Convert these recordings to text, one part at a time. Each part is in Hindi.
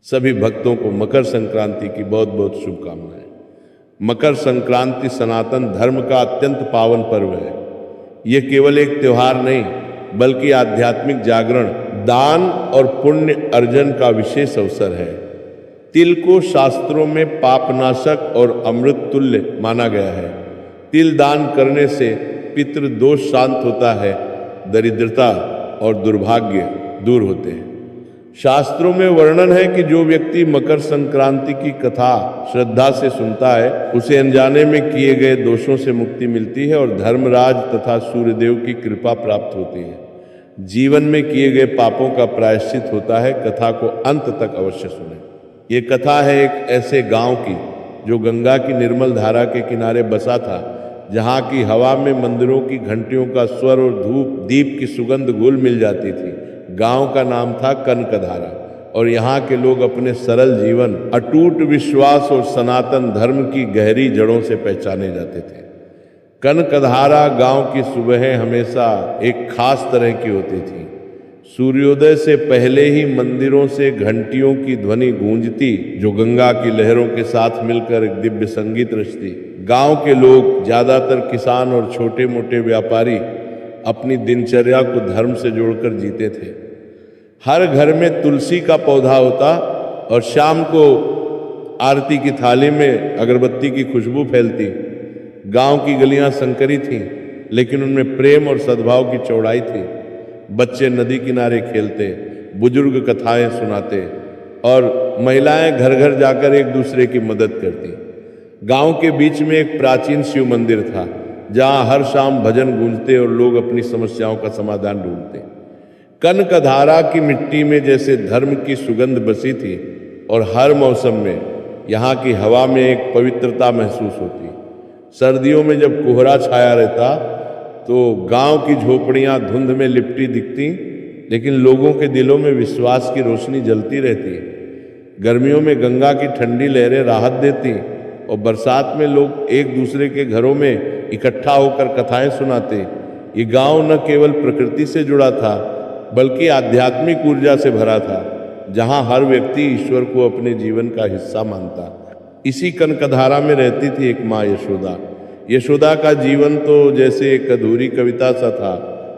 सभी भक्तों को मकर संक्रांति की बहुत बहुत शुभकामनाएं। मकर संक्रांति सनातन धर्म का अत्यंत पावन पर्व है। ये केवल एक त्योहार नहीं बल्कि आध्यात्मिक जागरण, दान और पुण्य अर्जन का विशेष अवसर है। तिल को शास्त्रों में पापनाशक और अमृत तुल्य माना गया है। तिल दान करने से पितृदोष शांत होता है, दरिद्रता और दुर्भाग्य दूर होते हैं। शास्त्रों में वर्णन है कि जो व्यक्ति मकर संक्रांति की कथा श्रद्धा से सुनता है उसे अनजाने में किए गए दोषों से मुक्ति मिलती है और धर्मराज तथा सूर्यदेव की कृपा प्राप्त होती है। जीवन में किए गए पापों का प्रायश्चित होता है। कथा को अंत तक अवश्य सुनें। ये कथा है एक ऐसे गांव की जो गंगा की निर्मल धारा के किनारे बसा था, जहाँ की हवा में मंदिरों की घंटियों का स्वर और धूप दीप की सुगंध घुल मिल जाती थी। गांव का नाम था कनकधारा और यहाँ के लोग अपने सरल जीवन, अटूट विश्वास और सनातन धर्म की गहरी जड़ों से पहचाने जाते थे। कनकधारा गांव की सुबहें हमेशा एक खास तरह की होती थी। सूर्योदय से पहले ही मंदिरों से घंटियों की ध्वनि गूंजती, जो गंगा की लहरों के साथ मिलकर एक दिव्य संगीत रचती। गांव के लोग, ज्यादातर किसान और छोटे मोटे व्यापारी, अपनी दिनचर्या को धर्म से जोड़कर जीते थे। हर घर में तुलसी का पौधा होता और शाम को आरती की थाली में अगरबत्ती की खुशबू फैलती। गांव की गलियां संकरी थीं, लेकिन उनमें प्रेम और सद्भाव की चौड़ाई थी। बच्चे नदी किनारे खेलते, बुजुर्ग कथाएं सुनाते और महिलाएं घर घर जाकर एक दूसरे की मदद करती। गांव के बीच में एक प्राचीन शिव मंदिर था, जहां हर शाम भजन गूंजते और लोग अपनी समस्याओं का समाधान ढूंढते। कनकधारा की मिट्टी में जैसे धर्म की सुगंध बसी थी और हर मौसम में यहाँ की हवा में एक पवित्रता महसूस होती। सर्दियों में जब कोहरा छाया रहता तो गांव की झोपड़ियां धुंध में लिपटी दिखती, लेकिन लोगों के दिलों में विश्वास की रोशनी जलती रहती। गर्मियों में गंगा की ठंडी लहरें राहत देती और बरसात में लोग एक दूसरे के घरों में इकट्ठा होकर कथाएं सुनाते। ये गांव न केवल प्रकृति से जुड़ा था बल्कि आध्यात्मिक ऊर्जा से भरा था, जहां हर व्यक्ति ईश्वर को अपने जीवन का हिस्सा मानता। इसी कनकधारा में रहती थी एक माँ यशोदा। यशोदा का जीवन तो जैसे एक अधूरी कविता सा था।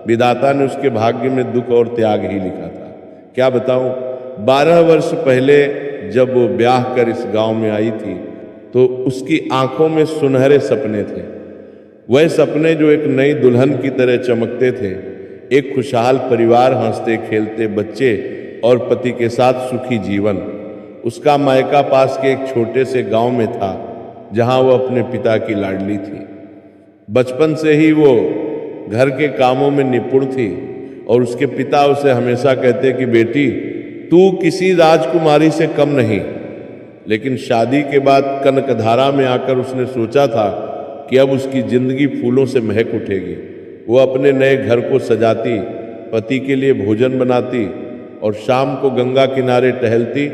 विधाता ने उसके भाग्य में दुख और त्याग ही लिखा था। क्या बताऊं, 12 वर्ष पहले जब वो ब्याह कर इस गांव में आई थी तो उसकी आंखों में सुनहरे सपने थे। वह सपने जो एक नई दुल्हन की तरह चमकते थे। एक खुशहाल परिवार, हंसते खेलते बच्चे और पति के साथ सुखी जीवन। उसका मायका पास के एक छोटे से गांव में था, जहां वो अपने पिता की लाडली थी। बचपन से ही वो घर के कामों में निपुण थी और उसके पिता उसे हमेशा कहते कि बेटी, तू किसी राजकुमारी से कम नहीं। लेकिन शादी के बाद कनकधारा में आकर उसने सोचा था कि अब उसकी जिंदगी फूलों से महक उठेगी। वो अपने नए घर को सजाती, पति के लिए भोजन बनाती और शाम को गंगा किनारे टहलती,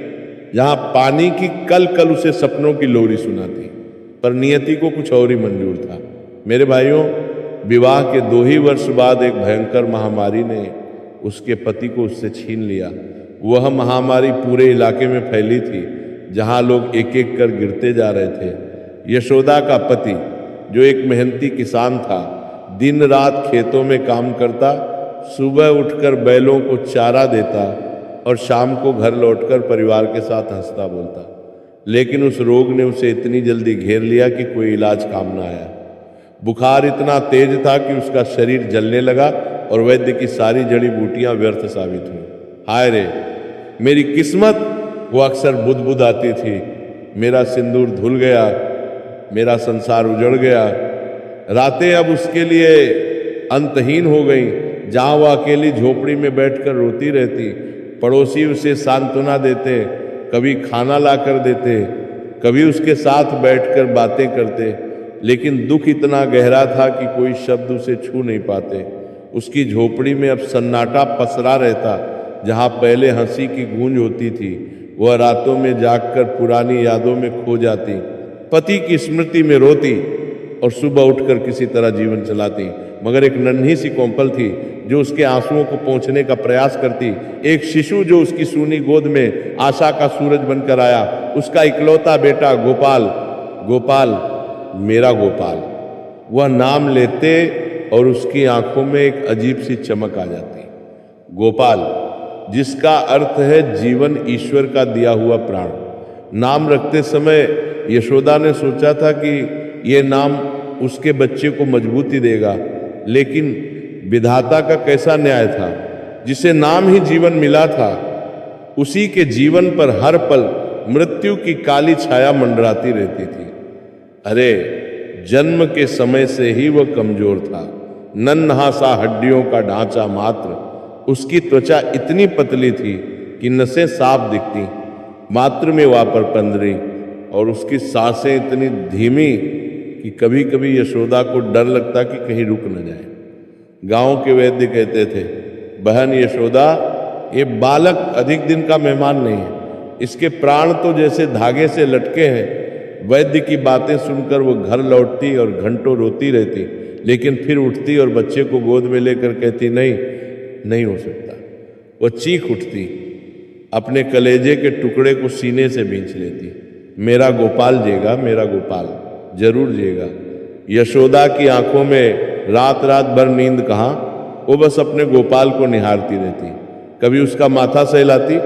जहाँ पानी की कल कल उसे सपनों की लोरी सुनाती। पर नियति को कुछ और ही मंजूर था। मेरे भाइयों, विवाह के 2 ही वर्ष बाद एक भयंकर महामारी ने उसके पति को उससे छीन लिया। वह महामारी पूरे इलाके में फैली थी, जहाँ लोग एक एक कर गिरते जा रहे थे। यशोदा का पति, जो एक मेहनती किसान था, दिन रात खेतों में काम करता, सुबह उठकर बैलों को चारा देता और शाम को घर लौटकर परिवार के साथ हंसता बोलता। लेकिन उस रोग ने उसे इतनी जल्दी घेर लिया कि कोई इलाज काम न आया। बुखार इतना तेज था कि उसका शरीर जलने लगा और वैद्य की सारी जड़ी बूटियां व्यर्थ साबित हुई। हाय रे मेरी किस्मत, वो अक्सर बुदबुद आती थी। मेरा सिंदूर धुल गया, मेरा संसार उजड़ गया। रातें अब उसके लिए अंतहीन हो गईं, जहाँ वह अकेली झोपड़ी में बैठकर रोती रहती। पड़ोसी उसे सांत्वना देते, कभी खाना ला कर देते, कभी उसके साथ बैठकर बातें करते, लेकिन दुख इतना गहरा था कि कोई शब्द उसे छू नहीं पाते। उसकी झोपड़ी में अब सन्नाटा पसरा रहता। जहाँ पहले हंसी की गूंज होती थी, वह रातों में जागकर पुरानी यादों में खो जाती, पति की स्मृति में रोती और सुबह उठकर किसी तरह जीवन चलाती। मगर एक नन्ही सी कोंपल थी जो उसके आंसुओं को पोंछने का प्रयास करती, एक शिशु जो उसकी सूनी गोद में आशा का सूरज बनकर आया, उसका इकलौता बेटा गोपाल, गोपाल मेरा गोपाल, वह नाम लेते और उसकी आंखों में एक अजीब सी चमक आ जाती। गोपाल, जिसका अर्थ है जीवन, ईश्वर का दिया हुआ प्राण। नाम रखते समय यशोदा ने सोचा था कि ये नाम उसके बच्चे को मजबूती देगा, लेकिन विधाता का कैसा न्याय था, जिसे नाम ही जीवन मिला था, उसी के जीवन पर हर पल मृत्यु की काली छाया मंडराती रहती थी। अरे, जन्म के समय से ही वह कमजोर था, नन्हा सा हड्डियों का ढांचा मात्र, उसकी त्वचा इतनी पतली थी कि नसें साफ दिखती, मात्र में वापर पंदरी, और उसकी सांसें इतनी धीमी कि कभी कभी यशोदा को डर लगता कि कहीं रुक न जाए। गांव के वैद्य कहते थे, बहन यशोदा, ये बालक अधिक दिन का मेहमान नहीं है, इसके प्राण तो जैसे धागे से लटके हैं। वैद्य की बातें सुनकर वो घर लौटती और घंटों रोती रहती, लेकिन फिर उठती और बच्चे को गोद में लेकर कहती, नहीं, नहीं हो सकता। वो चीख उठती, अपने कलेजे के टुकड़े को सीने से भींच लेती, मेरा गोपाल जेगा, मेरा गोपाल जरूर जेगा। यशोदा की आंखों में रात रात भर नींद कहाँ, वो बस अपने गोपाल को निहारती रहती। कभी उसका माथा सहलाती,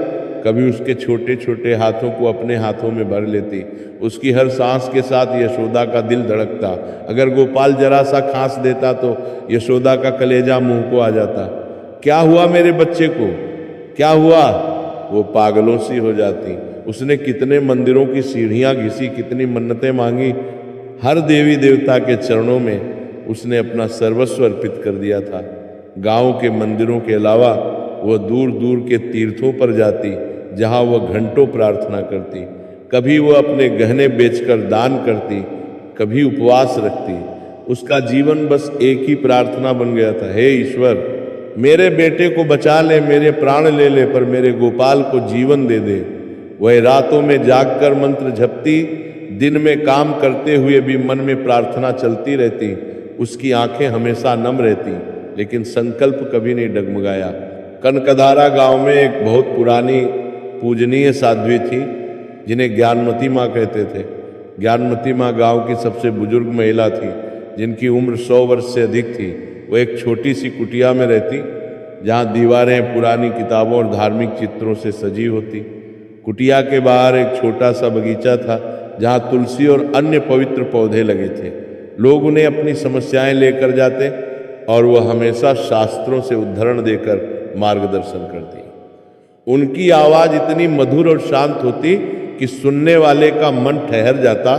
कभी उसके छोटे छोटे हाथों को अपने हाथों में भर लेती। उसकी हर सांस के साथ यशोदा का दिल धड़कता। अगर गोपाल जरा सा खांस देता तो यशोदा का कलेजा मुंह को आ जाता। क्या हुआ मेरे बच्चे को, क्या हुआ? वो पागलों सी हो जाती। उसने कितने मंदिरों की सीढ़ियां घिसी, कितनी मन्नतें मांगी, हर देवी देवता के चरणों में उसने अपना सर्वस्व अर्पित कर दिया था। गांव के मंदिरों के अलावा वह दूर दूर के तीर्थों पर जाती, जहां वह घंटों प्रार्थना करती। कभी वह अपने गहने बेचकर दान करती, कभी उपवास रखती। उसका जीवन बस एक ही प्रार्थना बन गया था, हे ईश्वर, मेरे बेटे को बचा ले, मेरे प्राण ले ले, पर मेरे गोपाल को जीवन दे दे। वह रातों में जागकर मंत्र जपती, दिन में काम करते हुए भी मन में प्रार्थना चलती रहती। उसकी आंखें हमेशा नम रहती, लेकिन संकल्प कभी नहीं डगमगाया। कनकधारा गांव में एक बहुत पुरानी पूजनीय साध्वी थी, जिन्हें ज्ञानमती माँ कहते थे। ज्ञानमती माँ गांव की सबसे बुजुर्ग महिला थी, जिनकी उम्र 100 वर्ष से अधिक थी। वो एक छोटी सी कुटिया में रहती, जहाँ दीवारें पुरानी किताबों और धार्मिक चित्रों से सजी होती। कुटिया के बाहर एक छोटा सा बगीचा था, जहाँ तुलसी और अन्य पवित्र पौधे लगे थे। लोग उन्हें अपनी समस्याएं लेकर जाते और वह हमेशा शास्त्रों से उद्धरण देकर मार्गदर्शन करती। उनकी आवाज इतनी मधुर और शांत होती कि सुनने वाले का मन ठहर जाता।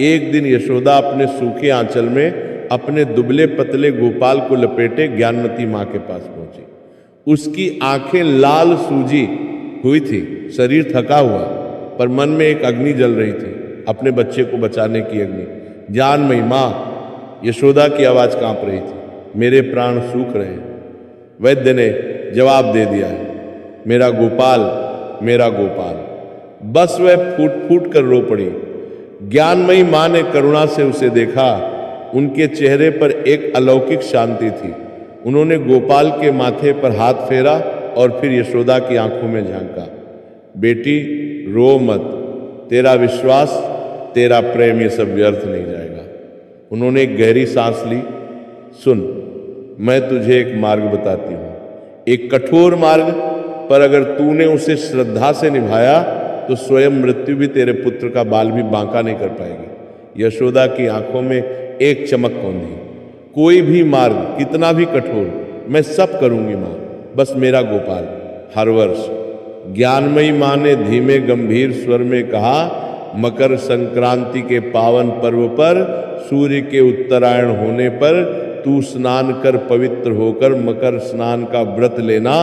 एक दिन यशोदा अपने सूखे आंचल में अपने दुबले पतले गोपाल को लपेटे ज्ञानमती माँ के पास पहुंची। उसकी आंखें लाल सूजी हुई थी, शरीर थका हुआ, पर मन में एक अग्नि जल रही थी, अपने बच्चे को बचाने की अग्नि। ज्ञानमयी माँ, यशोदा की आवाज कांप रही थी, मेरे प्राण सूख रहे हैं। वैद्य ने जवाब दे दिया है, मेरा गोपाल, मेरा गोपाल। बस वह फूट फूट कर रो पड़ी। ज्ञानमयी माँ ने करुणा से उसे देखा। उनके चेहरे पर एक अलौकिक शांति थी। उन्होंने गोपाल के माथे पर हाथ फेरा और फिर यशोदा की आंखों में झांका। बेटी, रो मत, तेरा विश्वास, तेरा प्रेम, ये सब व्यर्थ नहीं जाएगा। उन्होंने एक गहरी सांस ली। सुन, मैं तुझे एक मार्ग बताती हूँ, एक कठोर मार्ग, पर अगर तूने उसे श्रद्धा से निभाया तो स्वयं मृत्यु भी तेरे पुत्र का बाल भी बांका नहीं कर पाएगी। यशोदा की आंखों में एक चमक कौंधी। कोई भी मार्ग कितना भी कठोर, मैं सब करूंगी माँ, बस मेरा गोपाल। हर वर्ष ज्ञानमयी माँ ने धीमे गंभीर स्वर में कहा, मकर संक्रांति के पावन पर्व पर, सूर्य के उत्तरायण होने पर तू स्नान कर पवित्र होकर मकर स्नान का व्रत लेना,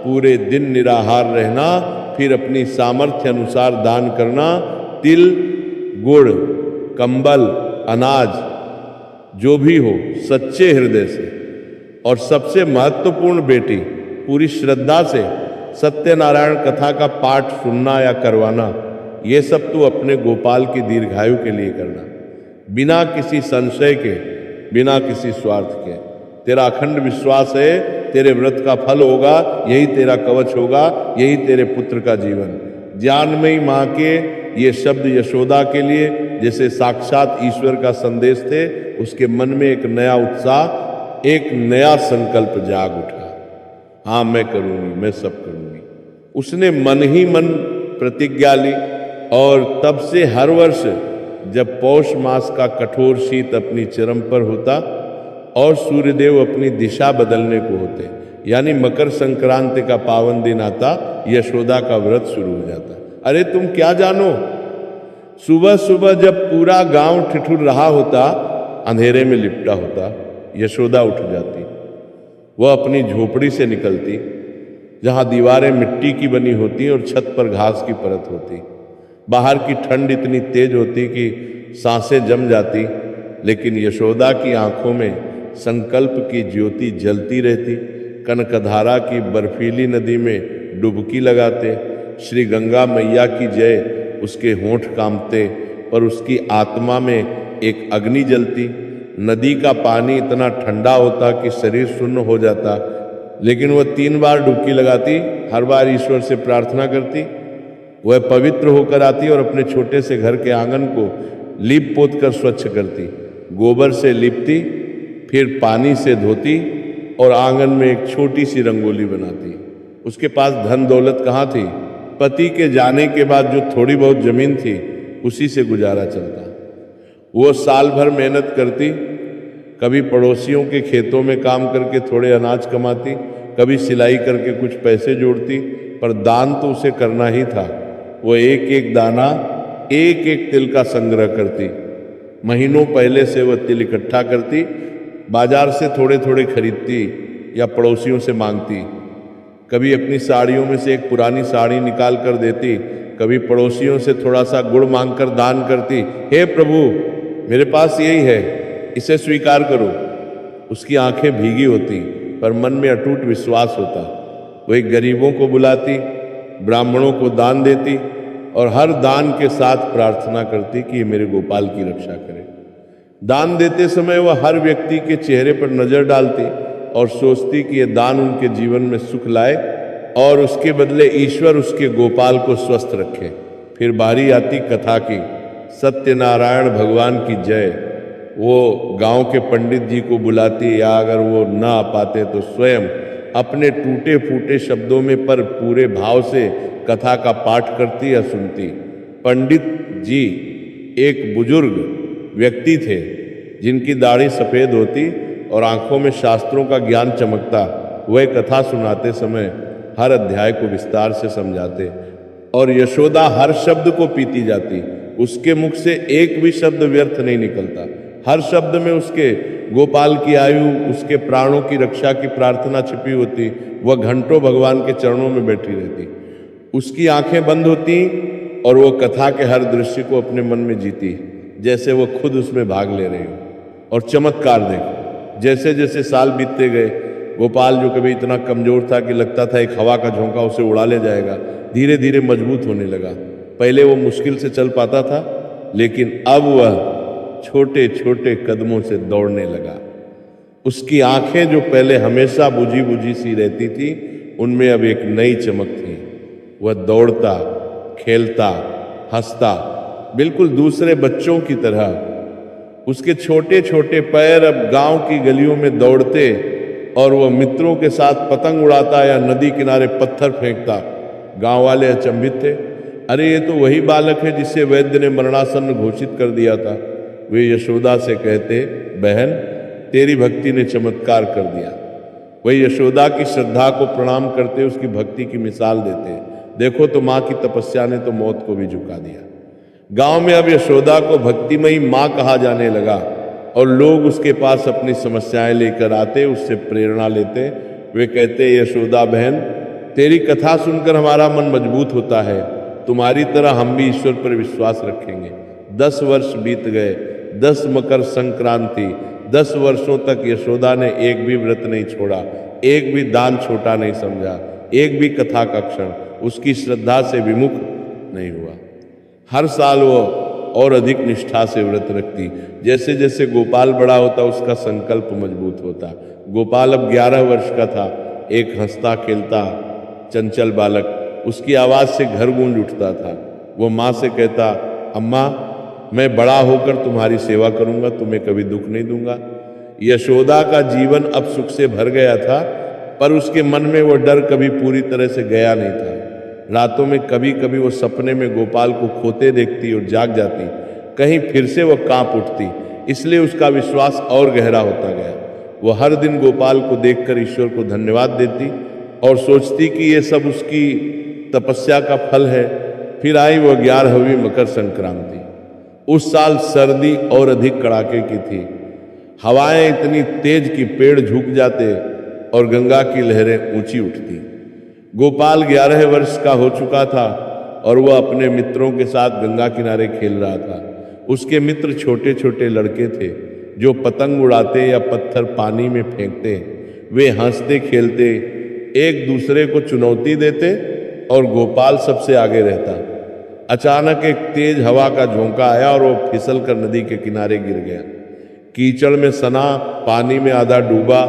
पूरे दिन निराहार रहना, फिर अपनी सामर्थ्य अनुसार दान करना। तिल, गुड़, कंबल, अनाज, जो भी हो, सच्चे हृदय से। और सबसे महत्वपूर्ण बेटी, पूरी श्रद्धा से सत्यनारायण कथा का पाठ सुनना या करवाना। ये सब तू अपने गोपाल की दीर्घायु के लिए करना, बिना किसी संशय के, बिना किसी स्वार्थ के। तेरा अखंड विश्वास है तेरे व्रत का फल होगा, यही तेरा कवच होगा, यही तेरे पुत्र का जीवन। ज्ञानमयी माँ के ये शब्द यशोदा के लिए जैसे साक्षात ईश्वर का संदेश थे। उसके मन में एक नया उत्साह, एक नया संकल्प जाग उठा। हाँ, मैं करूंगी, मैं सब करूंगी। उसने मन ही मन प्रतिज्ञा ली और तब से हर वर्ष जब पौष मास का कठोर शीत अपनी चरम पर होता और सूर्यदेव अपनी दिशा बदलने को होते, यानी मकर संक्रांति का पावन दिन आता, यशोदा का व्रत शुरू हो जाता। अरे तुम क्या जानो, सुबह सुबह जब पूरा गांव ठिठुर रहा होता, अंधेरे में लिपटा होता, यशोदा उठ जाती। वह अपनी झोपड़ी से निकलती, जहां दीवारें मिट्टी की बनी होती और छत पर घास की परत होती। बाहर की ठंड इतनी तेज होती कि सांसें जम जाती, लेकिन यशोदा की आंखों में संकल्प की ज्योति जलती रहती। कनकधारा की बर्फीली नदी में डुबकी लगाते, श्री गंगा मैया की जय उसके होंठ कांपते, पर उसकी आत्मा में एक अग्नि जलती। नदी का पानी इतना ठंडा होता कि शरीर सुन्न हो जाता, लेकिन वह 3 बार डुबकी लगाती, हर बार ईश्वर से प्रार्थना करती। वह पवित्र होकर आती और अपने छोटे से घर के आंगन को लीप पोत कर स्वच्छ करती, गोबर से लिपती, फिर पानी से धोती और आंगन में एक छोटी सी रंगोली बनाती। उसके पास धन दौलत कहाँ थी? पति के जाने के बाद जो थोड़ी बहुत जमीन थी उसी से गुजारा चलता। वो साल भर मेहनत करती, कभी पड़ोसियों के खेतों में काम करके थोड़े अनाज कमाती, कभी सिलाई करके कुछ पैसे जोड़ती, पर दान तो उसे करना ही था। वो एक एक दाना, एक एक तिल का संग्रह करती। महीनों पहले से वह तिल इकट्ठा करती, बाजार से थोड़े थोड़े खरीदती या पड़ोसियों से मांगती। कभी अपनी साड़ियों में से एक पुरानी साड़ी निकाल कर देती, कभी पड़ोसियों से थोड़ा सा गुड़ मांगकर दान करती। हे प्रभु, मेरे पास यही है, इसे स्वीकार करो। उसकी आंखें भीगी होती, पर मन में अटूट विश्वास होता। वही गरीबों को बुलाती, ब्राह्मणों को दान देती और हर दान के साथ प्रार्थना करती कि ये मेरे गोपाल की रक्षा करे। दान देते समय वह हर व्यक्ति के चेहरे पर नजर डालती और सोचती कि यह दान उनके जीवन में सुख लाए और उसके बदले ईश्वर उसके गोपाल को स्वस्थ रखे। फिर बारी आती कथा की। सत्यनारायण भगवान की जय। वो गांव के पंडित जी को बुलाती, या अगर वो न आ पाते तो स्वयं अपने टूटे फूटे शब्दों में पर पूरे भाव से कथा का पाठ करती या सुनती। पंडित जी एक बुजुर्ग व्यक्ति थे जिनकी दाढ़ी सफ़ेद होती और आंखों में शास्त्रों का ज्ञान चमकता। वह कथा सुनाते समय हर अध्याय को विस्तार से समझाते और यशोदा हर शब्द को पीती जाती। उसके मुख से एक भी शब्द व्यर्थ नहीं निकलता। हर शब्द में उसके गोपाल की आयु, उसके प्राणों की रक्षा की प्रार्थना छिपी होती। वह घंटों भगवान के चरणों में बैठी रहती। उसकी आंखें बंद होती और वो कथा के हर दृश्य को अपने मन में जीती, जैसे वो खुद उसमें भाग ले रही हो। और चमत्कार देखो, जैसे जैसे साल बीतते गए, गोपाल जो कभी इतना कमजोर था कि लगता था एक हवा का झोंका उसे उड़ा ले जाएगा, धीरे धीरे मजबूत होने लगा। पहले वो मुश्किल से चल पाता था, लेकिन अब वह छोटे छोटे कदमों से दौड़ने लगा। उसकी आंखें जो पहले हमेशा बुझी बुझी सी रहती थी, उनमें अब एक नई चमक थी। वह दौड़ता, खेलता, हंसता, बिल्कुल दूसरे बच्चों की तरह। उसके छोटे छोटे पैर अब गांव की गलियों में दौड़ते और वह मित्रों के साथ पतंग उड़ाता या नदी किनारे पत्थर फेंकता। गांव वाले अचंभित थे। अरे ये तो वही बालक है जिसे वैद्य ने मरणासन्न घोषित कर दिया था। वे यशोदा से कहते, बहन तेरी भक्ति ने चमत्कार कर दिया। वही यशोदा की श्रद्धा को प्रणाम करते, उसकी भक्ति की मिसाल देते। देखो तो माँ की तपस्या ने तो मौत को भी झुका दिया। गांव में अब यशोदा को भक्तिमयी माँ कहा जाने लगा और लोग उसके पास अपनी समस्याएं लेकर आते, उससे प्रेरणा लेते। वे कहते, यशोदा बहन तेरी कथा सुनकर हमारा मन मजबूत होता है, तुम्हारी तरह हम भी ईश्वर पर विश्वास रखेंगे। 10 वर्ष बीत गए, 10 मकर संक्रांति, 10 वर्षों तक यशोदा ने एक भी व्रत नहीं छोड़ा, एक भी दान छोटा नहीं समझा, एक भी कथा का क्षण उसकी श्रद्धा से विमुख नहीं हुआ। हर साल वो और अधिक निष्ठा से व्रत रखती। जैसे जैसे गोपाल बड़ा होता, उसका संकल्प मजबूत होता। गोपाल अब 11 वर्ष का था। एक हंसता खेलता चंचल बालक, उसकी आवाज़ से घर गूंज उठता था। वो माँ से कहता, अम्मा मैं बड़ा होकर तुम्हारी सेवा करूँगा, तुम्हें कभी दुख नहीं दूंगा। यशोदा का जीवन अब सुख से भर गया था, पर उसके मन में वो डर कभी पूरी तरह से गया नहीं था। रातों में कभी कभी वो सपने में गोपाल को खोते देखती और जाग जाती, कहीं फिर से वो कांप उठती। इसलिए उसका विश्वास और गहरा होता गया। वो हर दिन गोपाल को देखकर ईश्वर को धन्यवाद देती और सोचती कि ये सब उसकी तपस्या का फल है। फिर आई वो 11वीं मकर संक्रांति। उस साल सर्दी और अधिक कड़ाके की थी। हवाएं इतनी तेज कि पेड़ झुक जाते और गंगा की लहरें ऊंची उठती। गोपाल 11 वर्ष का हो चुका था और वह अपने मित्रों के साथ गंगा किनारे खेल रहा था। उसके मित्र छोटे छोटे लड़के थे जो पतंग उड़ाते या पत्थर पानी में फेंकते। वे हंसते खेलते एक दूसरे को चुनौती देते और गोपाल सबसे आगे रहता। अचानक एक तेज हवा का झोंका आया और वो फिसल कर नदी के किनारे गिर गया। कीचड़ में सना, पानी में आधा डूबा।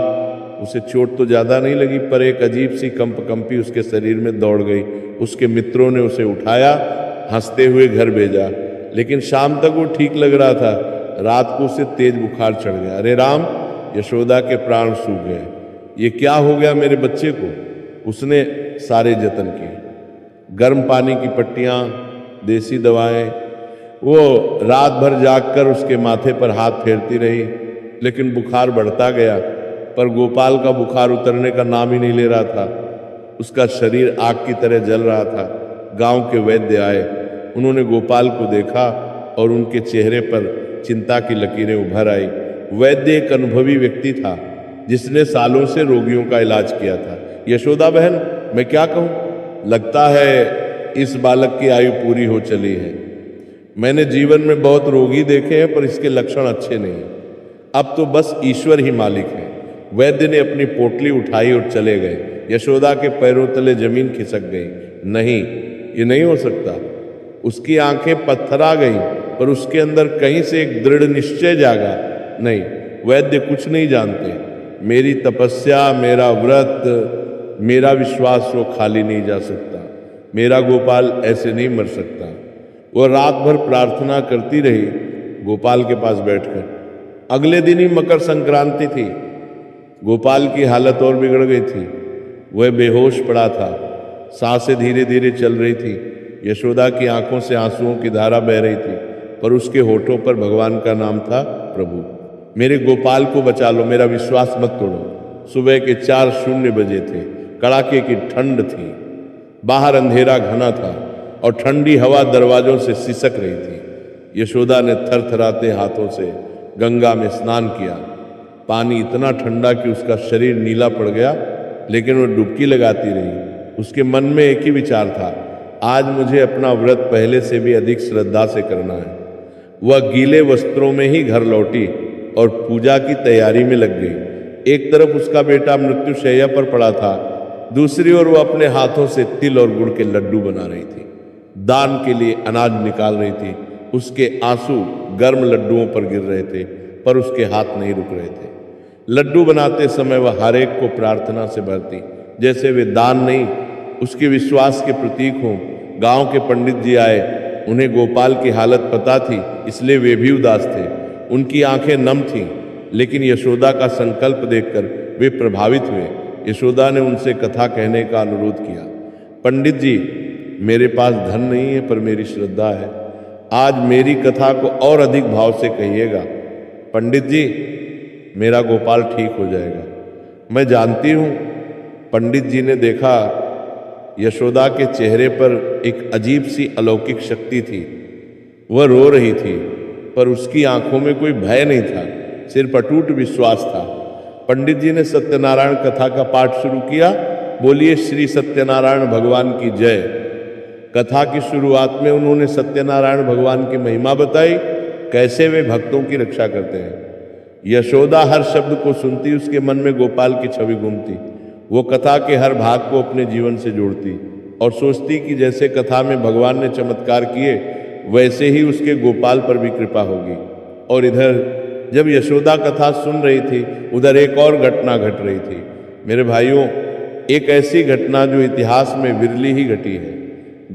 उसे चोट तो ज्यादा नहीं लगी, पर एक अजीब सी कंपकंपी उसके शरीर में दौड़ गई। उसके मित्रों ने उसे उठाया, हंसते हुए घर भेजा। लेकिन शाम तक वो ठीक लग रहा था। रात को उसे तेज बुखार चढ़ गया। अरे राम, यशोदा के प्राण सूख गए। ये क्या हो गया मेरे बच्चे को? उसने सारे जतन किए, गर्म पानी की पट्टियां, देसी दवाएं। वो रात भर जागकर उसके माथे पर हाथ फेरती रही, लेकिन बुखार बढ़ता गया। पर गोपाल का बुखार उतरने का नाम ही नहीं ले रहा था। उसका शरीर आग की तरह जल रहा था। गांव के वैद्य आए। उन्होंने गोपाल को देखा और उनके चेहरे पर चिंता की लकीरें उभर आई। वैद्य एक अनुभवी व्यक्ति था जिसने सालों से रोगियों का इलाज किया था। यशोदा बहन, मैं क्या कहूँ, लगता है इस बालक की आयु पूरी हो चली है। मैंने जीवन में बहुत रोगी देखे हैं, पर इसके लक्षण अच्छे नहीं हैं। अब तो बस ईश्वर ही मालिक है। वैद्य ने अपनी पोटली उठाई और चले गए। यशोदा के पैरों तले जमीन खिसक गई। नहीं, ये नहीं हो सकता। उसकी आंखें पत्थरा गईं, पर उसके अंदर कहीं से एक दृढ़ निश्चय जागा। नहीं, वैद्य कुछ नहीं जानते। मेरी तपस्या, मेरा व्रत, मेरा विश्वास वो खाली नहीं जा सकता। मेरा गोपाल ऐसे नहीं मर सकता। वो रात भर प्रार्थना करती रही गोपाल के पास बैठकर। अगले दिन ही मकर संक्रांति थी। गोपाल की हालत और बिगड़ गई थी। वह बेहोश पड़ा था, सांसें धीरे धीरे चल रही थी। यशोदा की आंखों से आंसुओं की धारा बह रही थी, पर उसके होठों पर भगवान का नाम था, प्रभु मेरे गोपाल को बचा लो, मेरा विश्वास मत तोड़ो। सुबह के 4:00 बजे थे। कड़ाके की ठंड थी। बाहर अंधेरा घना था और ठंडी हवा दरवाजों से सिसक रही थी। यशोदा ने थरथराते हाथों से गंगा में स्नान किया। पानी इतना ठंडा कि उसका शरीर नीला पड़ गया, लेकिन वो डुबकी लगाती रही। उसके मन में एक ही विचार था, आज मुझे अपना व्रत पहले से भी अधिक श्रद्धा से करना है। वह गीले वस्त्रों में ही घर लौटी और पूजा की तैयारी में लग गई। एक तरफ उसका बेटा मृत्युशैया पर पड़ा था, दूसरी ओर वो अपने हाथों से तिल और गुड़ के लड्डू बना रही थी। दान के लिए अनाज निकाल रही थी। उसके आंसू गर्म लड्डुओं पर गिर रहे थे, पर उसके हाथ नहीं रुक रहे थे। लड्डू बनाते समय वह हर एक को प्रार्थना से भरती, जैसे वे दान नहीं, उसके विश्वास के प्रतीक हों। गांव के पंडित जी आए। उन्हें गोपाल की हालत पता थी, इसलिए वे भी उदास थे। उनकी आंखें नम थीं, लेकिन यशोदा का संकल्प देखकर वे प्रभावित हुए। यशोदा ने उनसे कथा कहने का अनुरोध किया। पंडित जी, मेरे पास धन नहीं है, पर मेरी श्रद्धा है। आज मेरी कथा को और अधिक भाव से कहिएगा। पंडित जी, मेरा गोपाल ठीक हो जाएगा। मैं जानती हूँ। पंडित जी ने देखा यशोदा के चेहरे पर एक अजीब सी अलौकिक शक्ति थी। वह रो रही थी, पर उसकी आंखों में कोई भय नहीं था, सिर्फ अटूट विश्वास था। पंडित जी ने सत्यनारायण कथा का पाठ शुरू किया। बोलिए श्री सत्यनारायण भगवान की जय। कथा की शुरुआत में उन्होंने सत्यनारायण भगवान की महिमा बताई, कैसे वे भक्तों की रक्षा करते हैं। यशोदा हर शब्द को सुनती, उसके मन में गोपाल की छवि घूमती। वो कथा के हर भाग को अपने जीवन से जोड़ती और सोचती कि जैसे कथा में भगवान ने चमत्कार किए, वैसे ही उसके गोपाल पर भी कृपा होगी। और इधर जब यशोदा कथा सुन रही थी, उधर एक और घटना घट रही थी। मेरे भाइयों, एक ऐसी घटना जो इतिहास में विरली ही घटी है।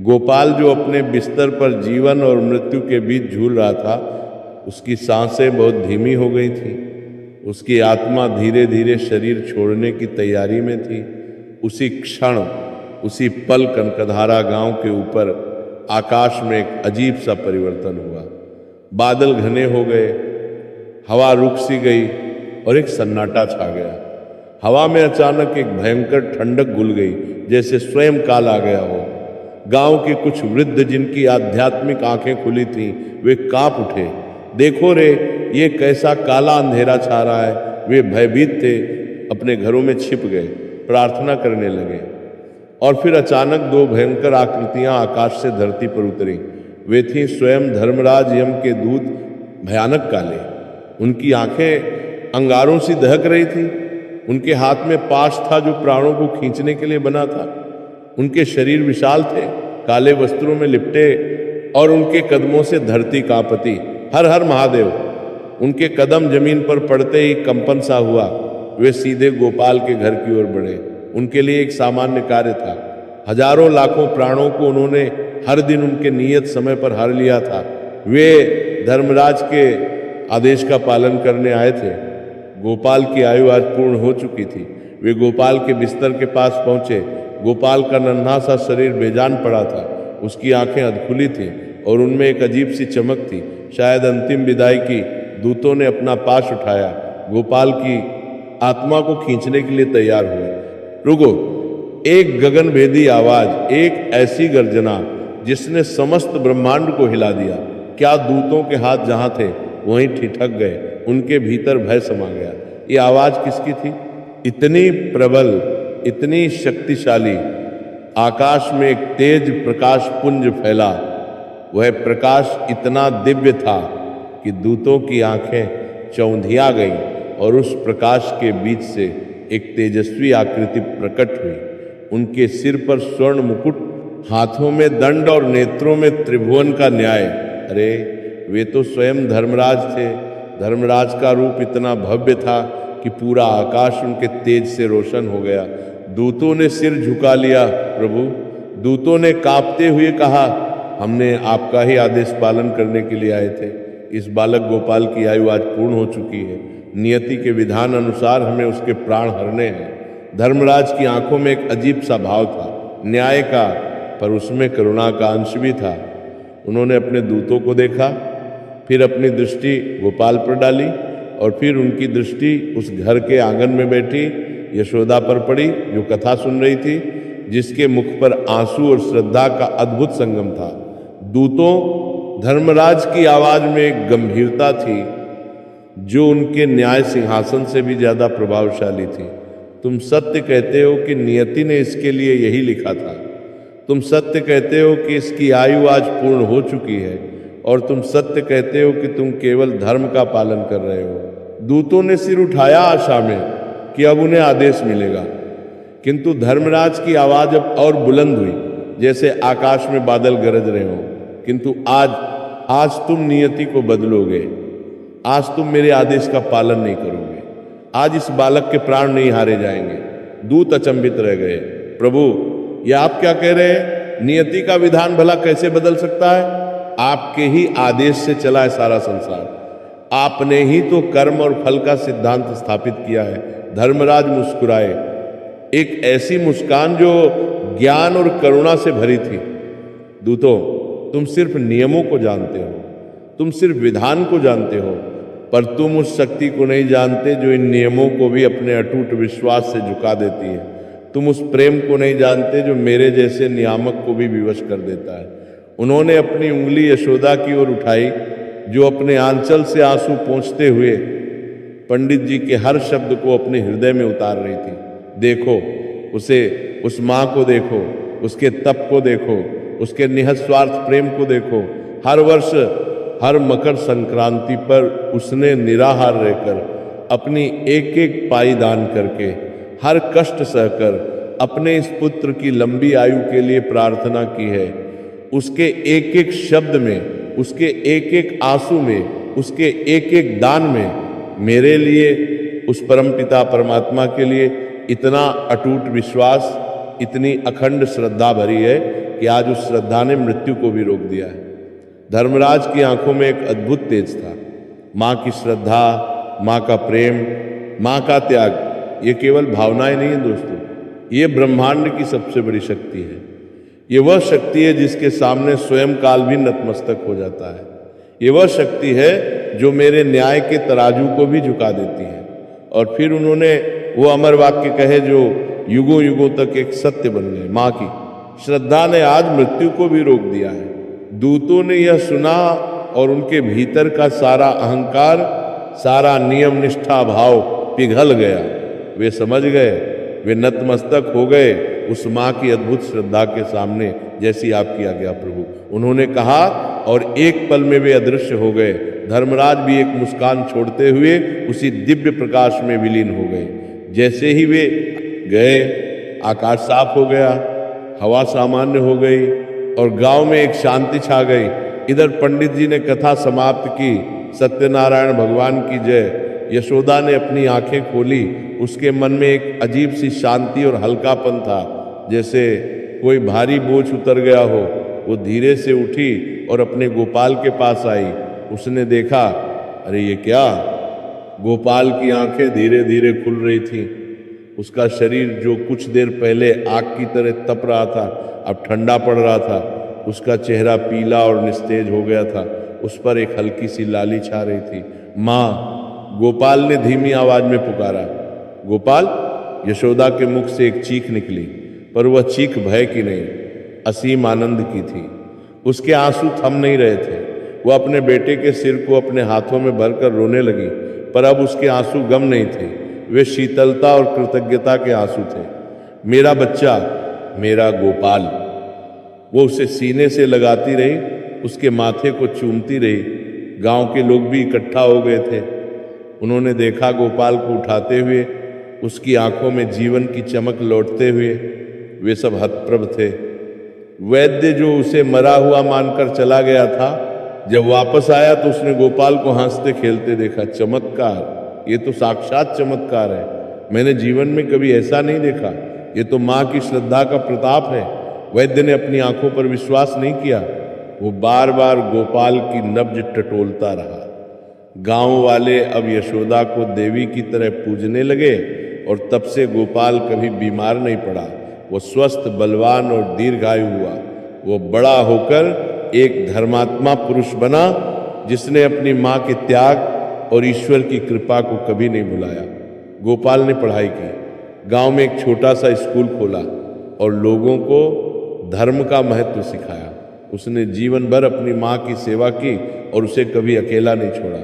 गोपाल जो अपने बिस्तर पर जीवन और मृत्यु के बीच झूल रहा था, उसकी सांसें बहुत धीमी हो गई थी। उसकी आत्मा धीरे धीरे शरीर छोड़ने की तैयारी में थी। उसी क्षण, उसी पल कनकधारा गांव के ऊपर आकाश में एक अजीब सा परिवर्तन हुआ। बादल घने हो गए, हवा रुक सी गई और एक सन्नाटा छा गया। हवा में अचानक एक भयंकर ठंडक घुल गई, जैसे स्वयं काल आ गया हो। गांव के कुछ वृद्ध जिनकी आध्यात्मिक आंखें खुली थीं, वे कांप उठे। देखो रे, ये कैसा काला अंधेरा छा रहा है। वे भयभीत थे, अपने घरों में छिप गए, प्रार्थना करने लगे। और फिर अचानक दो भयंकर आकृतियां आकाश से धरती पर उतरी। वे थीं स्वयं धर्मराज यम के दूत, भयानक काले। उनकी आंखें अंगारों सी दहक रही थी। उनके हाथ में पाश था जो प्राणों को खींचने के लिए बना था। उनके शरीर विशाल थे, काले वस्त्रों में लिपटे, और उनके कदमों से धरती कांपती। हर हर महादेव। उनके कदम जमीन पर पड़ते ही कंपन सा हुआ। वे सीधे गोपाल के घर की ओर बढ़े। उनके लिए एक सामान्य कार्य था। हजारों लाखों प्राणों को उन्होंने हर दिन उनके नियत समय पर हर लिया था। वे धर्मराज के आदेश का पालन करने आए थे। गोपाल की आयु आज पूर्ण हो चुकी थी। वे गोपाल के बिस्तर के पास पहुंचे। गोपाल का नन्हा सा शरीर बेजान पड़ा था। उसकी आंखें अधखुली थीं और उनमें एक अजीब सी चमक थी। शायद अंतिम विदाई की। दूतों ने अपना पाश उठाया, गोपाल की आत्मा को खींचने के लिए तैयार हुए। रुको! एक गगनभेदी आवाज, एक ऐसी गर्जना जिसने समस्त ब्रह्मांड को हिला दिया। क्या दूतों के हाथ जहां थे वहीं ठिठक गए। उनके भीतर भय समा गया। ये आवाज किसकी थी? इतनी प्रबल, इतनी शक्तिशाली। आकाश में एक तेज प्रकाश पुंज फैला। वह प्रकाश इतना दिव्य था कि दूतों की आंखें चौंधिया गईं और उस प्रकाश के बीच से एक तेजस्वी आकृति प्रकट हुई। उनके सिर पर स्वर्ण मुकुट, हाथों में दंड और नेत्रों में त्रिभुवन का न्याय। अरे, वे तो स्वयं धर्मराज थे। धर्मराज का रूप इतना भव्य था कि पूरा आकाश उनके तेज से रोशन हो गया। दूतों ने सिर झुका लिया। प्रभु, दूतों ने कांपते हुए कहा, हमने आपका ही आदेश पालन करने के लिए आए थे। इस बालक गोपाल की आयु आज पूर्ण हो चुकी है। नियति के विधान अनुसार हमें उसके प्राण हरने हैं। धर्मराज की आंखों में एक अजीब सा भाव था, न्याय का, पर उसमें करुणा का अंश भी था। उन्होंने अपने दूतों को देखा, फिर अपनी दृष्टि गोपाल पर डाली और फिर उनकी दृष्टि उस घर के आंगन में बैठी यशोदा पर पड़ी, जो कथा सुन रही थी, जिसके मुख पर आंसू और श्रद्धा का अद्भुत संगम था। दूतों, धर्मराज की आवाज में एक गंभीरता थी जो उनके न्याय सिंहासन से भी ज्यादा प्रभावशाली थी। तुम सत्य कहते हो कि नियति ने इसके लिए यही लिखा था। तुम सत्य कहते हो कि इसकी आयु आज पूर्ण हो चुकी है, और तुम सत्य कहते हो कि तुम केवल धर्म का पालन कर रहे हो। दूतों ने सिर उठाया आशा में कि अब उन्हें आदेश मिलेगा, किंतु धर्मराज की आवाज अब और बुलंद हुई, जैसे आकाश में बादल गरज रहे हो। किंतु आज तुम नियति को बदलोगे। आज तुम मेरे आदेश का पालन नहीं करोगे। आज इस बालक के प्राण नहीं हारे जाएंगे। दूत अचंभित रह गए। प्रभु, यह आप क्या कह रहे हैं? नियति का विधान भला कैसे बदल सकता है? आपके ही आदेश से चला है सारा संसार। आपने ही तो कर्म और फल का सिद्धांत स्थापित किया है। धर्मराज मुस्कुराए, एक ऐसी मुस्कान जो ज्ञान और करुणा से भरी थी। दूतों, तुम सिर्फ नियमों को जानते हो, तुम सिर्फ विधान को जानते हो, पर तुम उस शक्ति को नहीं जानते जो इन नियमों को भी अपने अटूट विश्वास से झुका देती है। तुम उस प्रेम को नहीं जानते जो मेरे जैसे नियामक को भी विवश कर देता है। उन्होंने अपनी उंगली यशोदा की ओर उठाई, जो अपने आंचल से आंसू पोंछते हुए पंडित जी के हर शब्द को अपने हृदय में उतार रही थी। देखो उसे, उस माँ को देखो, उसके तप को देखो, उसके निःस्वार्थ प्रेम को देखो। हर वर्ष, हर मकर संक्रांति पर उसने निराहार रहकर अपनी एक एक पाई दान करके, हर कष्ट सहकर अपने इस पुत्र की लंबी आयु के लिए प्रार्थना की है। उसके एक एक शब्द में, उसके एक एक आंसू में, उसके एक एक दान में मेरे लिए, उस परमपिता परमात्मा के लिए इतना अटूट विश्वास, इतनी अखंड श्रद्धा भरी है कि आज उस श्रद्धा ने मृत्यु को भी रोक दिया है। धर्मराज की आंखों में एक अद्भुत तेज था। माँ की श्रद्धा, माँ का प्रेम, माँ का त्याग, ये केवल भावनाएं नहीं है दोस्तों, ये ब्रह्मांड की सबसे बड़ी शक्ति है। ये वह शक्ति है जिसके सामने स्वयं काल भी नतमस्तक हो जाता है। ये वह शक्ति है जो मेरे न्याय के तराजू को भी झुका देती है। और फिर उन्होंने वो अमर वाक्य कहे जो युगों युगों तक एक सत्य बन गए। माँ की श्रद्धा ने आज मृत्यु को भी रोक दिया है। दूतों ने यह सुना और उनके भीतर का सारा अहंकार, सारा नियम निष्ठा भाव पिघल गया। वे समझ गए, वे नतमस्तक हो गए उस माँ की अद्भुत श्रद्धा के सामने, जैसी आपकी आज्ञा प्रभु। उन्होंने कहा और एक पल में वे अदृश्य हो गए। धर्मराज भी एक मुस्कान छोड़ते हुए उसी दिव्य प्रकाश में विलीन हो गए। जैसे ही वे गए, आकाश साफ हो गया, हवा सामान्य हो गई और गांव में एक शांति छा गई। इधर पंडित जी ने कथा समाप्त की। सत्यनारायण भगवान की जय। यशोदा ने अपनी आंखें खोली। उसके मन में एक अजीब सी शांति और हल्कापन था, जैसे कोई भारी बोझ उतर गया हो। वो धीरे से उठी और अपने गोपाल के पास आई। उसने देखा, अरे ये क्या? गोपाल की आंखें धीरे धीरे खुल रही थीं। उसका शरीर जो कुछ देर पहले आग की तरह तप रहा था, अब ठंडा पड़ रहा था। उसका चेहरा पीला और निस्तेज हो गया था। उस पर एक हल्की सी लाली छा रही थी। माँ! गोपाल ने धीमी आवाज में पुकारा। गोपाल! यशोदा के मुख से एक चीख निकली, पर वह चीख भय की नहीं, असीम आनंद की थी। उसके आंसू थम नहीं रहे थे। वह अपने बेटे के सिर को अपने हाथों में भरकर रोने लगी, पर अब उसके आंसू गम नहीं थे, वे शीतलता और कृतज्ञता के आंसू थे। मेरा बच्चा, मेरा गोपाल। वो उसे सीने से लगाती रही, उसके माथे को चूमती रही। गांव के लोग भी इकट्ठा हो गए थे। उन्होंने देखा गोपाल को उठाते हुए, उसकी आंखों में जीवन की चमक लौटते हुए। वे सब हतप्रभ थे। वैद्य जो उसे मरा हुआ मानकर चला गया था, जब वापस आया तो उसने गोपाल को हंसते खेलते देखा। चमत्कार! ये तो साक्षात चमत्कार है। मैंने जीवन में कभी ऐसा नहीं देखा। ये तो माँ की श्रद्धा का प्रताप है। वैद्य ने अपनी आंखों पर विश्वास नहीं किया। वो बार बार गोपाल की नब्ज टटोलता रहा। गांव वाले अब यशोदा को देवी की तरह पूजने लगे और तब से गोपाल कभी बीमार नहीं पड़ा। वो स्वस्थ, बलवान और दीर्घायु हुआ। वो बड़ा होकर एक धर्मात्मा पुरुष बना, जिसने अपनी माँ के त्याग और ईश्वर की कृपा को कभी नहीं भुलाया। गोपाल ने पढ़ाई की, गांव में एक छोटा सा स्कूल खोला और लोगों को धर्म का महत्व सिखाया। उसने जीवन भर अपनी माँ की सेवा की और उसे कभी अकेला नहीं छोड़ा।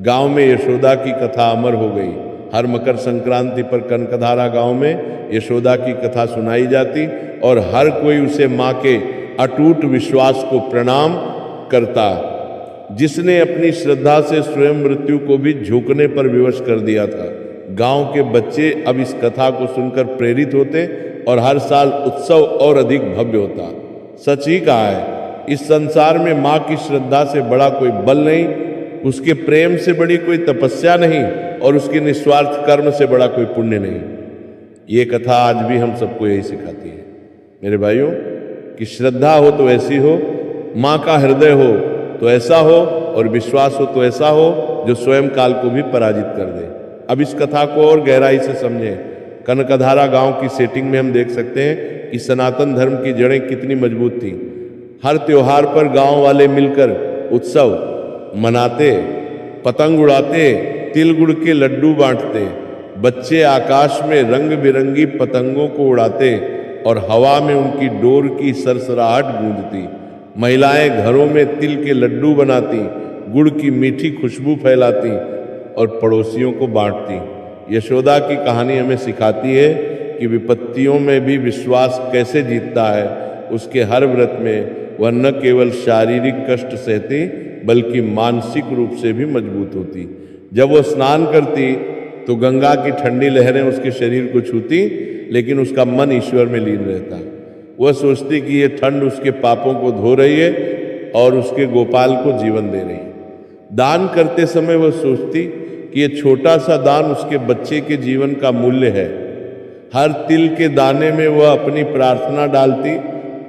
गांव में यशोदा की कथा अमर हो गई। हर मकर संक्रांति पर कनकधारा गांव में यशोदा की कथा सुनाई जाती और हर कोई उसे माँ के अटूट विश्वास को प्रणाम करता, जिसने अपनी श्रद्धा से स्वयं मृत्यु को भी झुकने पर विवश कर दिया था। गांव के बच्चे अब इस कथा को सुनकर प्रेरित होते और हर साल उत्सव और अधिक भव्य होता। सच ही कहा है, इस संसार में माँ की श्रद्धा से बड़ा कोई बल नहीं, उसके प्रेम से बड़ी कोई तपस्या नहीं और उसके निस्वार्थ कर्म से बड़ा कोई पुण्य नहीं। ये कथा आज भी हम सबको यही सिखाती है मेरे भाइयों, कि श्रद्धा हो तो ऐसी हो, माँ का हृदय हो तो ऐसा हो और विश्वास हो तो ऐसा हो जो स्वयं काल को भी पराजित कर दे। अब इस कथा को और गहराई से समझें। कनकधारा गांव की सेटिंग में हम देख सकते हैं कि सनातन धर्म की जड़ें कितनी मजबूत थीं। हर त्योहार पर गांव वाले मिलकर उत्सव मनाते, पतंग उड़ाते, तिल गुड़ के लड्डू बांटते, बच्चे आकाश में रंग बिरंगी पतंगों को उड़ाते और हवा में उनकी डोर की सरसराहट गूंजती। महिलाएं घरों में तिल के लड्डू बनाती, गुड़ की मीठी खुशबू फैलाती और पड़ोसियों को बांटती। यशोदा की कहानी हमें सिखाती है कि विपत्तियों में भी विश्वास कैसे जीतता है। उसके हर व्रत में वह न केवल शारीरिक कष्ट सहती बल्कि मानसिक रूप से भी मजबूत होती। जब वह स्नान करती तो गंगा की ठंडी लहरें उसके शरीर को छूती, लेकिन उसका मन ईश्वर में लीन रहता। वह सोचती कि ये ठंड उसके पापों को धो रही है और उसके गोपाल को जीवन दे रही है। दान करते समय वह सोचती कि ये छोटा सा दान उसके बच्चे के जीवन का मूल्य है। हर तिल के दाने में वह अपनी प्रार्थना डालती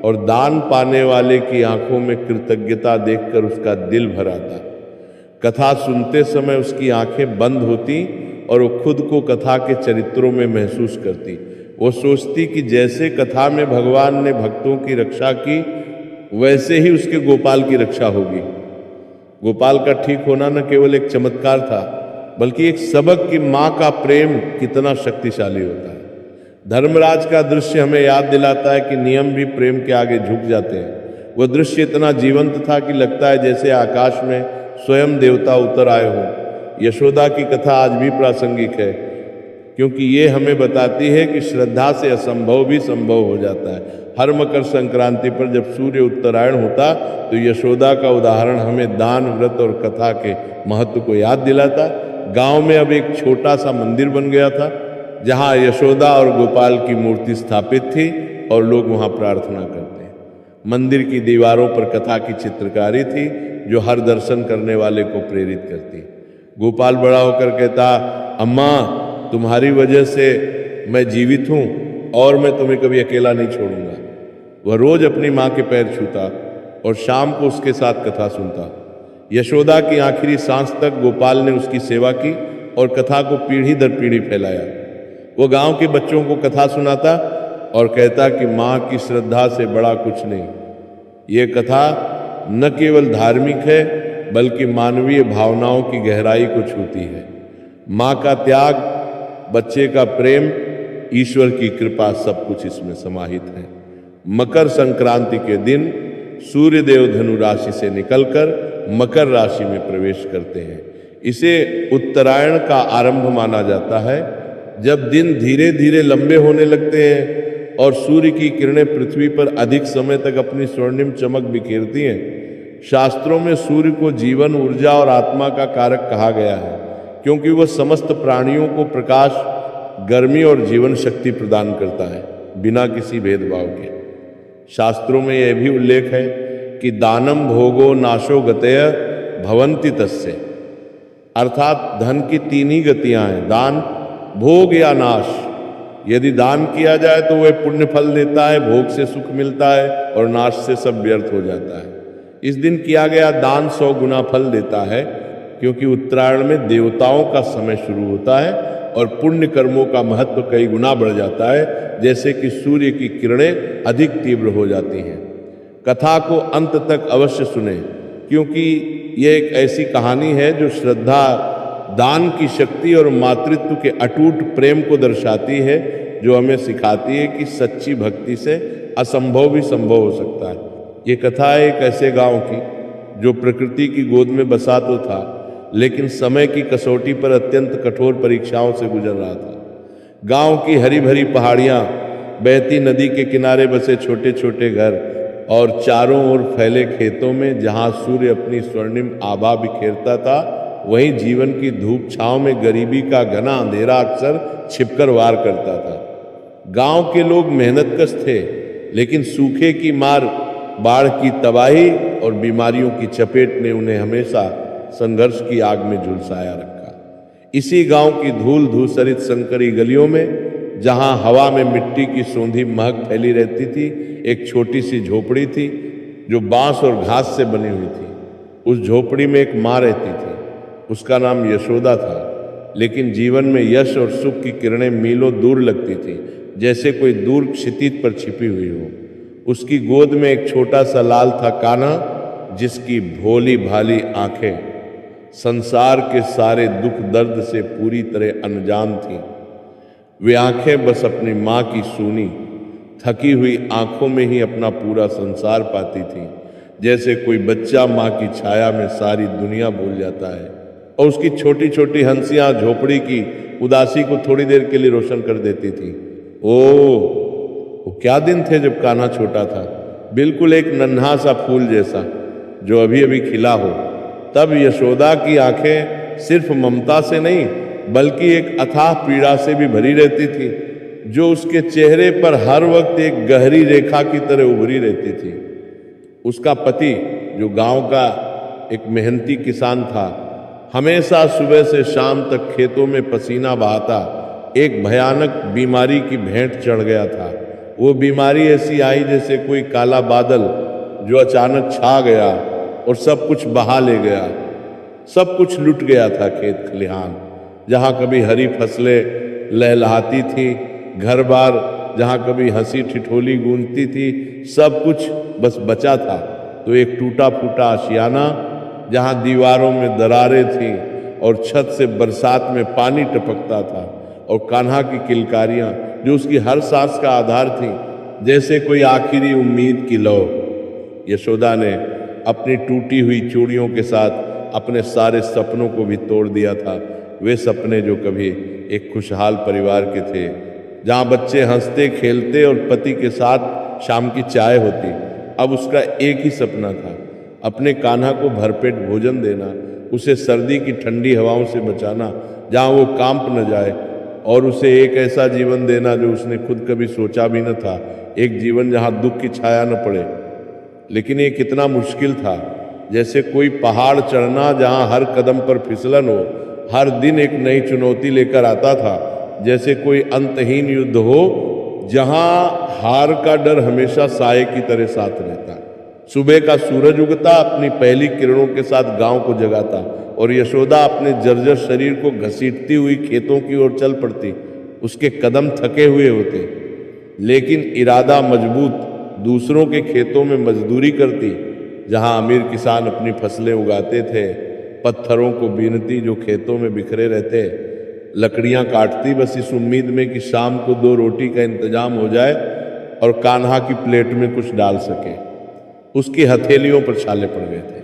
और दान पाने वाले की आंखों में कृतज्ञता देखकर उसका दिल भर आता। कथा सुनते समय उसकी आंखें बंद होती और वो खुद को कथा के चरित्रों में महसूस करती। वो सोचती कि जैसे कथा में भगवान ने भक्तों की रक्षा की, वैसे ही उसके गोपाल की रक्षा होगी। गोपाल का ठीक होना न केवल एक चमत्कार था, बल्कि एक सबक कि माँ का प्रेम कितना शक्तिशाली होता है। धर्मराज का दृश्य हमें याद दिलाता है कि नियम भी प्रेम के आगे झुक जाते हैं। वह दृश्य इतना जीवंत था कि लगता है जैसे आकाश में स्वयं देवता उतर आए हों। यशोदा की कथा आज भी प्रासंगिक है, क्योंकि ये हमें बताती है कि श्रद्धा से असंभव भी संभव हो जाता है। हर मकर संक्रांति पर जब सूर्य उत्तरायण होता तो यशोदा का उदाहरण हमें दान, व्रत और कथा के महत्व को याद दिलाता। गांव में अब एक छोटा सा मंदिर बन गया था, जहां यशोदा और गोपाल की मूर्ति स्थापित थी और लोग वहां प्रार्थना करते हैं। मंदिर की दीवारों पर कथा की चित्रकारी थी, जो हर दर्शन करने वाले को प्रेरित करती। गोपाल बड़ा होकर कहता, अम्मा, तुम्हारी वजह से मैं जीवित हूं और मैं तुम्हें कभी अकेला नहीं छोड़ूंगा। वह रोज अपनी माँ के पैर छूता और शाम को उसके साथ कथा सुनता। यशोदा की आखिरी सांस तक गोपाल ने उसकी सेवा की और कथा को पीढ़ी दर पीढ़ी फैलाया। वो गांव के बच्चों को कथा सुनाता और कहता कि माँ की श्रद्धा से बड़ा कुछ नहीं। ये कथा न केवल धार्मिक है, बल्कि मानवीय भावनाओं की गहराई को छूती है। माँ का त्याग, बच्चे का प्रेम, ईश्वर की कृपा, सब कुछ इसमें समाहित है। मकर संक्रांति के दिन सूर्यदेव धनु राशि से निकलकर मकर राशि में प्रवेश करते हैं। इसे उत्तरायण का आरंभ माना जाता है, जब दिन धीरे धीरे लंबे होने लगते हैं और सूर्य की किरणें पृथ्वी पर अधिक समय तक अपनी स्वर्णिम चमक बिखेरती हैं। शास्त्रों में सूर्य को जीवन, ऊर्जा और आत्मा का कारक कहा गया है, क्योंकि वह समस्त प्राणियों को प्रकाश, गर्मी और जीवन शक्ति प्रदान करता है, बिना किसी भेदभाव के। शास्त्रों में यह भी उल्लेख है कि दानम भोगो नाशो गतय भवन्ति तस्य, अर्थात धन की तीन ही गतियां हैं, दान, भोग या नाश। यदि दान किया जाए तो वह पुण्य फल देता है, भोग से सुख मिलता है और नाश से सब व्यर्थ हो जाता है। इस दिन किया गया दान 100 गुना फल देता है, क्योंकि उत्तरायण में देवताओं का समय शुरू होता है और पुण्य कर्मों का महत्व कई गुना बढ़ जाता है, जैसे कि सूर्य की किरणें अधिक तीव्र हो जाती हैं। कथा को अंत तक अवश्य सुने, क्योंकि यह एक ऐसी कहानी है जो श्रद्धा, दान की शक्ति और मातृत्व के अटूट प्रेम को दर्शाती है, जो हमें सिखाती है कि सच्ची भक्ति से असंभव भी संभव हो सकता है। ये कथा है एक ऐसे गांव की जो प्रकृति की गोद में बसा तो था, लेकिन समय की कसौटी पर अत्यंत कठोर परीक्षाओं से गुजर रहा था। गांव की हरी भरी पहाड़ियां, बहती नदी के किनारे बसे छोटे छोटे घर और चारों ओर फैले खेतों में जहां सूर्य अपनी स्वर्णिम आभा बिखेरता था, वहीं जीवन की धूप छांव में गरीबी का घना अंधेरा अक्सर छिपकर वार करता था। गांव के लोग मेहनतकश थे, लेकिन सूखे की मार, बाढ़ की तबाही और बीमारियों की चपेट ने उन्हें हमेशा संघर्ष की आग में झुलसाया रखा। इसी गांव की धूल धूसरित संकरी गलियों में, जहां हवा में मिट्टी की सौंधी महक फैली रहती थी, एक छोटी सी झोपड़ी थी जो बांस और घास से बनी हुई थी। उस झोपड़ी में एक माँ रहती थी। उसका नाम यशोदा था, लेकिन जीवन में यश और सुख की किरणें मीलों दूर लगती थी, जैसे कोई दूर क्षितिज पर छिपी हुई हो। उसकी गोद में एक छोटा सा लाल था कान्हा, जिसकी भोली भाली आंखें संसार के सारे दुख दर्द से पूरी तरह अनजान थीं। वे आंखें बस अपनी माँ की सूनी, थकी हुई आंखों में ही अपना पूरा संसार पाती थीं, जैसे कोई बच्चा माँ की छाया में सारी दुनिया भूल जाता है। और उसकी छोटी छोटी हंसियां झोपड़ी की उदासी को थोड़ी देर के लिए रोशन कर देती थी। वो क्या दिन थे जब कान्हा छोटा था, बिल्कुल एक नन्हा सा फूल जैसा जो अभी अभी खिला हो। तब यशोदा की आंखें सिर्फ ममता से नहीं, बल्कि एक अथाह पीड़ा से भी भरी रहती थी, जो उसके चेहरे पर हर वक्त एक गहरी रेखा की तरह उभरी रहती थी। उसका पति, जो गांव का एक मेहनती किसान था, हमेशा सुबह से शाम तक खेतों में पसीना बहाता एक भयानक बीमारी की भेंट चढ़ गया था। वो बीमारी ऐसी आई जैसे कोई काला बादल जो अचानक छा गया और सब कुछ बहा ले गया। सब कुछ लुट गया था, खेत खलिहान जहाँ कभी हरी फसलें लहलहाती थी, घर बार जहाँ कभी हंसी ठिठोली गूंजती थी, सब कुछ बस बचा था तो एक टूटा फूटा आशियाना जहाँ दीवारों में दरारें थीं और छत से बरसात में पानी टपकता था, और कान्हा की किलकारियाँ जो उसकी हर सांस का आधार थीं, जैसे कोई आखिरी उम्मीद की लौ। यशोदा ने अपनी टूटी हुई चूड़ियों के साथ अपने सारे सपनों को भी तोड़ दिया था। वे सपने जो कभी एक खुशहाल परिवार के थे, जहाँ बच्चे हंसते खेलते और पति के साथ शाम की चाय होती, अब उसका एक ही सपना था, अपने कान्हा को भरपेट भोजन देना, उसे सर्दी की ठंडी हवाओं से बचाना जहाँ वो कांप न जाए, और उसे एक ऐसा जीवन देना जो उसने खुद कभी सोचा भी न था, एक जीवन जहाँ दुख की छाया न पड़े। लेकिन ये कितना मुश्किल था, जैसे कोई पहाड़ चढ़ना जहाँ हर कदम पर फिसलन हो, हर दिन एक नई चुनौती लेकर आता था, जैसे कोई अंतहीन युद्ध हो जहाँ हार का डर हमेशा साये की तरह साथ रहता। सुबह का सूरज उगता, अपनी पहली किरणों के साथ गांव को जगाता, और यशोदा अपने जर्जर शरीर को घसीटती हुई खेतों की ओर चल पड़ती। उसके कदम थके हुए होते, लेकिन इरादा मजबूत। दूसरों के खेतों में मजदूरी करती, जहां अमीर किसान अपनी फसलें उगाते थे, पत्थरों को बीनती जो खेतों में बिखरे रहते, लकड़ियां काटती बस इस उम्मीद में कि शाम को 2 रोटी का इंतजाम हो जाए और कान्हा की प्लेट में कुछ डाल सके। उसकी हथेलियों पर छाले पड़ गए थे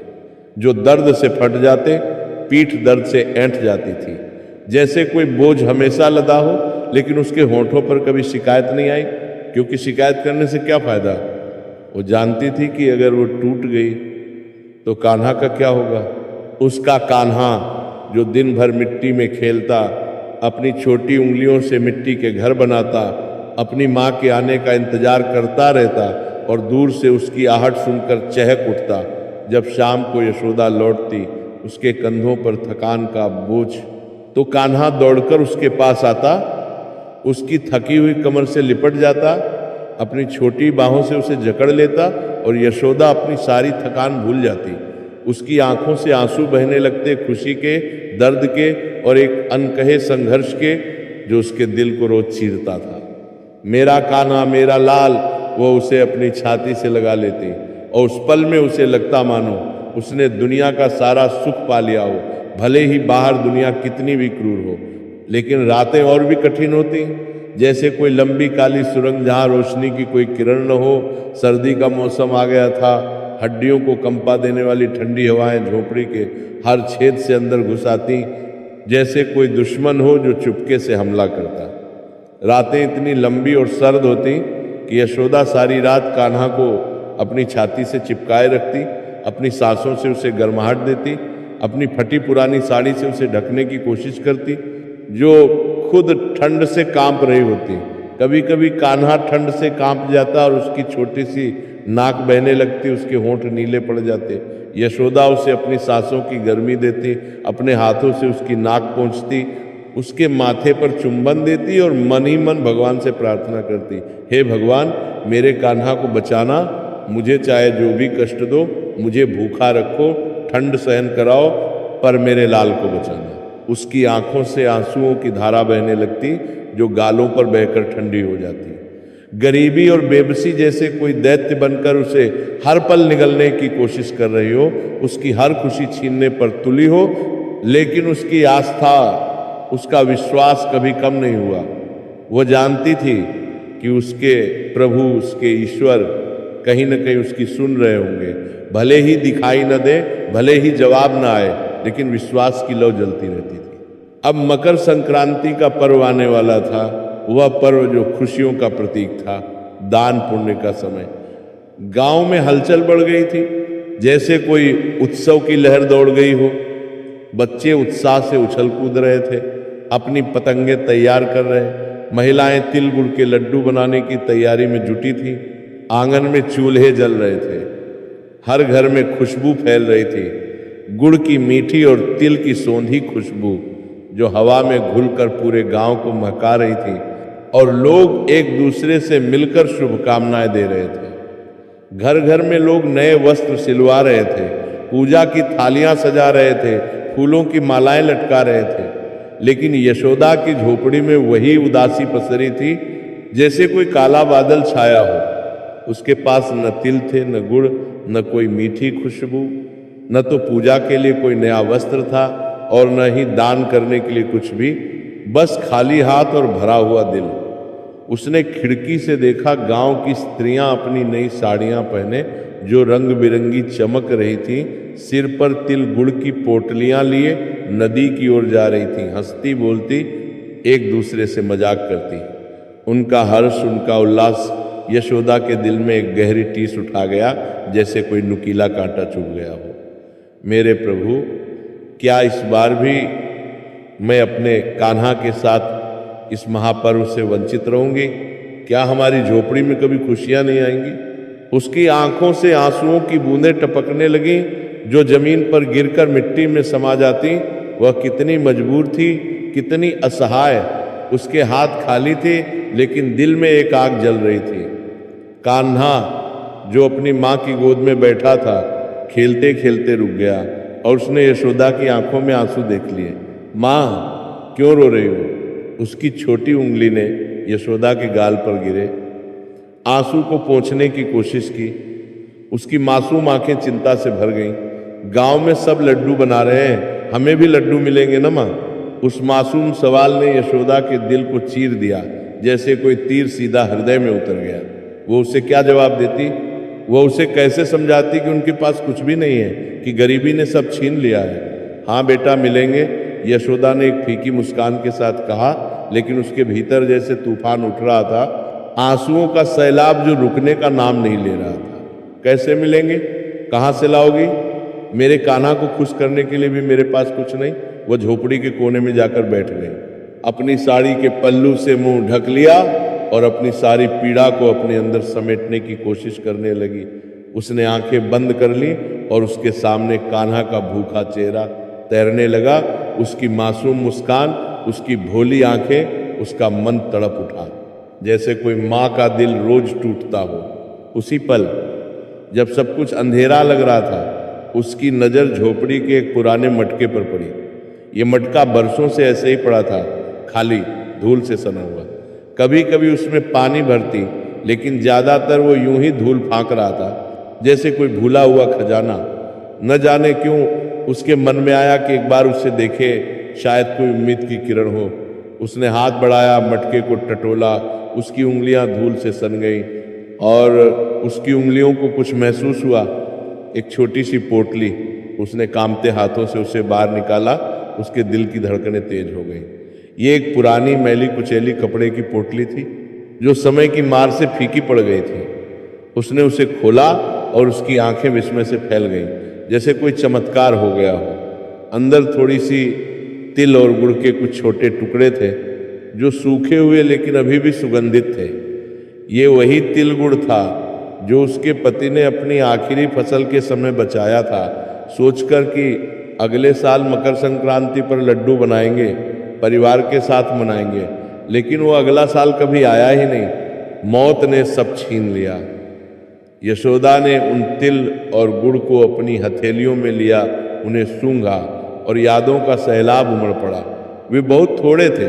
जो दर्द से फट जाते, पीठ दर्द से ऐंठ जाती थी, जैसे कोई बोझ हमेशा लदा हो, लेकिन उसके होठों पर कभी शिकायत नहीं आई, क्योंकि शिकायत करने से क्या फायदा। वो जानती थी कि अगर वो टूट गई तो कान्हा का क्या होगा। उसका कान्हा जो दिन भर मिट्टी में खेलता, अपनी छोटी उंगलियों से मिट्टी के घर बनाता, अपनी माँ के आने का इंतजार करता रहता, और दूर से उसकी आहट सुनकर चहक उठता जब शाम को यशोदा लौटती, उसके कंधों पर थकान का बोझ। तो कान्हा दौड़कर उसके पास आता, उसकी थकी हुई कमर से लिपट जाता, अपनी छोटी बाहों से उसे जकड़ लेता, और यशोदा अपनी सारी थकान भूल जाती। उसकी आंखों से आंसू बहने लगते, खुशी के, दर्द के और एक अनकहे संघर्ष के जो उसके दिल को रोज चीरता था। मेरा कान्हा मेरा लाल, वो उसे अपनी छाती से लगा लेती, और उस पल में उसे लगता मानो उसने दुनिया का सारा सुख पा लिया हो, भले ही बाहर दुनिया कितनी भी क्रूर हो। लेकिन रातें और भी कठिन होती, जैसे कोई लंबी काली सुरंग जहाँ रोशनी की कोई किरण न हो। सर्दी का मौसम आ गया था, हड्डियों को कंपा देने वाली ठंडी हवाएं झोपड़ी के हर छेद से अंदर घुस आती, जैसे कोई दुश्मन हो जो चुपके से हमला करता। रातें इतनी लंबी और सर्द होती कि यशोदा सारी रात कान्हा को अपनी छाती से चिपकाए रखती, अपनी सांसों से उसे गर्माहट देती, अपनी फटी पुरानी साड़ी से उसे ढकने की कोशिश करती, जो खुद ठंड से कांप रही होती। कभी कभी कान्हा ठंड से कांप जाता और उसकी छोटी सी नाक बहने लगती, उसके होंठ नीले पड़ जाते। यशोदा उसे अपनी सांसों की गर्मी देती, अपने हाथों से उसकी नाक पोंछती, उसके माथे पर चुंबन देती और मन ही मन भगवान से प्रार्थना करती, हे भगवान मेरे कान्हा को बचाना, मुझे चाहे जो भी कष्ट दो, मुझे भूखा रखो, ठंड सहन कराओ, पर मेरे लाल को बचाना। उसकी आंखों से आंसुओं की धारा बहने लगती जो गालों पर बहकर ठंडी हो जाती। गरीबी और बेबसी जैसे कोई दैत्य बनकर उसे हर पल निगलने की कोशिश कर रही हो, उसकी हर खुशी छीनने पर तुली हो, लेकिन उसकी आस्था, उसका विश्वास कभी कम नहीं हुआ। वो जानती थी कि उसके प्रभु, उसके ईश्वर कहीं न कहीं उसकी सुन रहे होंगे, भले ही दिखाई न दे, भले ही जवाब न आए, लेकिन विश्वास की लौ जलती रहती थी। अब मकर संक्रांति का पर्व आने वाला था, वह पर्व जो खुशियों का प्रतीक था, दान पुण्य का समय। गांव में हलचल बढ़ गई थी, जैसे कोई उत्सव की लहर दौड़ गई हो। बच्चे उत्साह से उछल कूद रहे थे, अपनी पतंगे तैयार कर रहे, महिलाएं तिल गुड़ के लड्डू बनाने की तैयारी में जुटी थी, आंगन में चूल्हे जल रहे थे, हर घर में खुशबू फैल रही थी, गुड़ की मीठी और तिल की सौंधी खुशबू जो हवा में घुलकर पूरे गांव को महका रही थी, और लोग एक दूसरे से मिलकर शुभकामनाएं दे रहे थे। घर घर में लोग नए वस्त्र सिलवा रहे थे, पूजा की थालियां सजा रहे थे, फूलों की मालाएं लटका रहे थे। लेकिन यशोदा की झोपड़ी में वही उदासी पसरी थी, जैसे कोई काला बादल छाया हो। उसके पास न तिल थे, न गुड़, न कोई मीठी खुशबू, न तो पूजा के लिए कोई नया वस्त्र था और न ही दान करने के लिए कुछ भी, बस खाली हाथ और भरा हुआ दिल। उसने खिड़की से देखा, गांव की स्त्रियां अपनी नई साड़ियां पहने जो रंग बिरंगी चमक रही थी, सिर पर तिल गुड़ की पोटलियां लिए नदी की ओर जा रही थी, हंसती बोलती, एक दूसरे से मजाक करती। उनका हर्ष, उनका उल्लास यशोदा के दिल में एक गहरी टीस उठा गया, जैसे कोई नुकीला कांटा चुभ गया हो। मेरे प्रभु, क्या इस बार भी मैं अपने कान्हा के साथ इस महापर्व से वंचित रहूंगी? क्या हमारी झोपड़ी में कभी खुशियां नहीं आएंगी? उसकी आंखों से आंसुओं की बूंदें टपकने लगी, जो जमीन पर गिरकर मिट्टी में समा जाती। वह कितनी मजबूर थी, कितनी असहाय। उसके हाथ खाली थे, लेकिन दिल में एक आग जल रही थी। कान्हा, जो अपनी माँ की गोद में बैठा था, खेलते खेलते रुक गया और उसने यशोदा की आंखों में आंसू देख लिए। माँ, क्यों रो रही हो? उसकी छोटी उंगली ने यशोदा के गाल पर गिरे आंसू को पोंछने की कोशिश की। उसकी मासूम आंखें चिंता से भर गईं। गांव में सब लड्डू बना रहे हैं, हमें भी लड्डू मिलेंगे ना माँ? उस मासूम सवाल ने यशोदा के दिल को चीर दिया, जैसे कोई तीर सीधा हृदय में उतर गया। वो उसे क्या जवाब देती? वो उसे कैसे समझाती कि उनके पास कुछ भी नहीं है, कि गरीबी ने सब छीन लिया है? हाँ बेटा, मिलेंगे, यशोदा ने एक फीकी मुस्कान के साथ कहा, लेकिन उसके भीतर जैसे तूफान उठ रहा था, आंसुओं का सैलाब जो रुकने का नाम नहीं ले रहा था। कैसे मिलेंगे? कहाँ से लाओगी? मेरे कान्हा को खुश करने के लिए भी मेरे पास कुछ नहीं। वह झोपड़ी के कोने में जाकर बैठ गई, अपनी साड़ी के पल्लू से मुंह ढक लिया और अपनी सारी पीड़ा को अपने अंदर समेटने की कोशिश करने लगी। उसने आंखें बंद कर ली और उसके सामने कान्हा का भूखा चेहरा तैरने लगा। उसकी मासूम मुस्कान, उसकी भोली आंखें, उसका मन तड़प उठा, जैसे कोई माँ का दिल रोज टूटता हो। उसी पल जब सब कुछ अंधेरा लग रहा था, उसकी नज़र झोपड़ी के एक पुराने मटके पर पड़ी। ये मटका बरसों से ऐसे ही पड़ा था, खाली, धूल से सना हुआ। कभी कभी उसमें पानी भरती, लेकिन ज़्यादातर वो यूं ही धूल फांक रहा था, जैसे कोई भूला हुआ खजाना। न जाने क्यों उसके मन में आया कि एक बार उसे देखे, शायद कोई उम्मीद की किरण हो। उसने हाथ बढ़ाया, मटके को टटोला, उसकी उंगलियां धूल से सन गईं और उसकी उंगलियों को कुछ महसूस हुआ। एक छोटी सी पोटली, उसने कांपते हाथों से उसे बाहर निकाला। उसके दिल की धड़कनें तेज हो गईं। ये एक पुरानी मैली कुचैली कपड़े की पोटली थी, जो समय की मार से फीकी पड़ गई थी। उसने उसे खोला और उसकी आंखें विस्मय से फैल गईं, जैसे कोई चमत्कार हो गया हो। अंदर थोड़ी सी तिल और गुड़ के कुछ छोटे टुकड़े थे, जो सूखे हुए लेकिन अभी भी सुगंधित थे। ये वही तिल गुड़ था जो उसके पति ने अपनी आखिरी फसल के समय बचाया था, सोचकर कि अगले साल मकर संक्रांति पर लड्डू बनाएंगे, परिवार के साथ मनाएंगे। लेकिन वो अगला साल कभी आया ही नहीं। मौत ने सब छीन लिया। यशोदा ने उन तिल और गुड़ को अपनी हथेलियों में लिया, उन्हें सूंघा और यादों का सैलाब उमड़ पड़ा। वे बहुत थोड़े थे,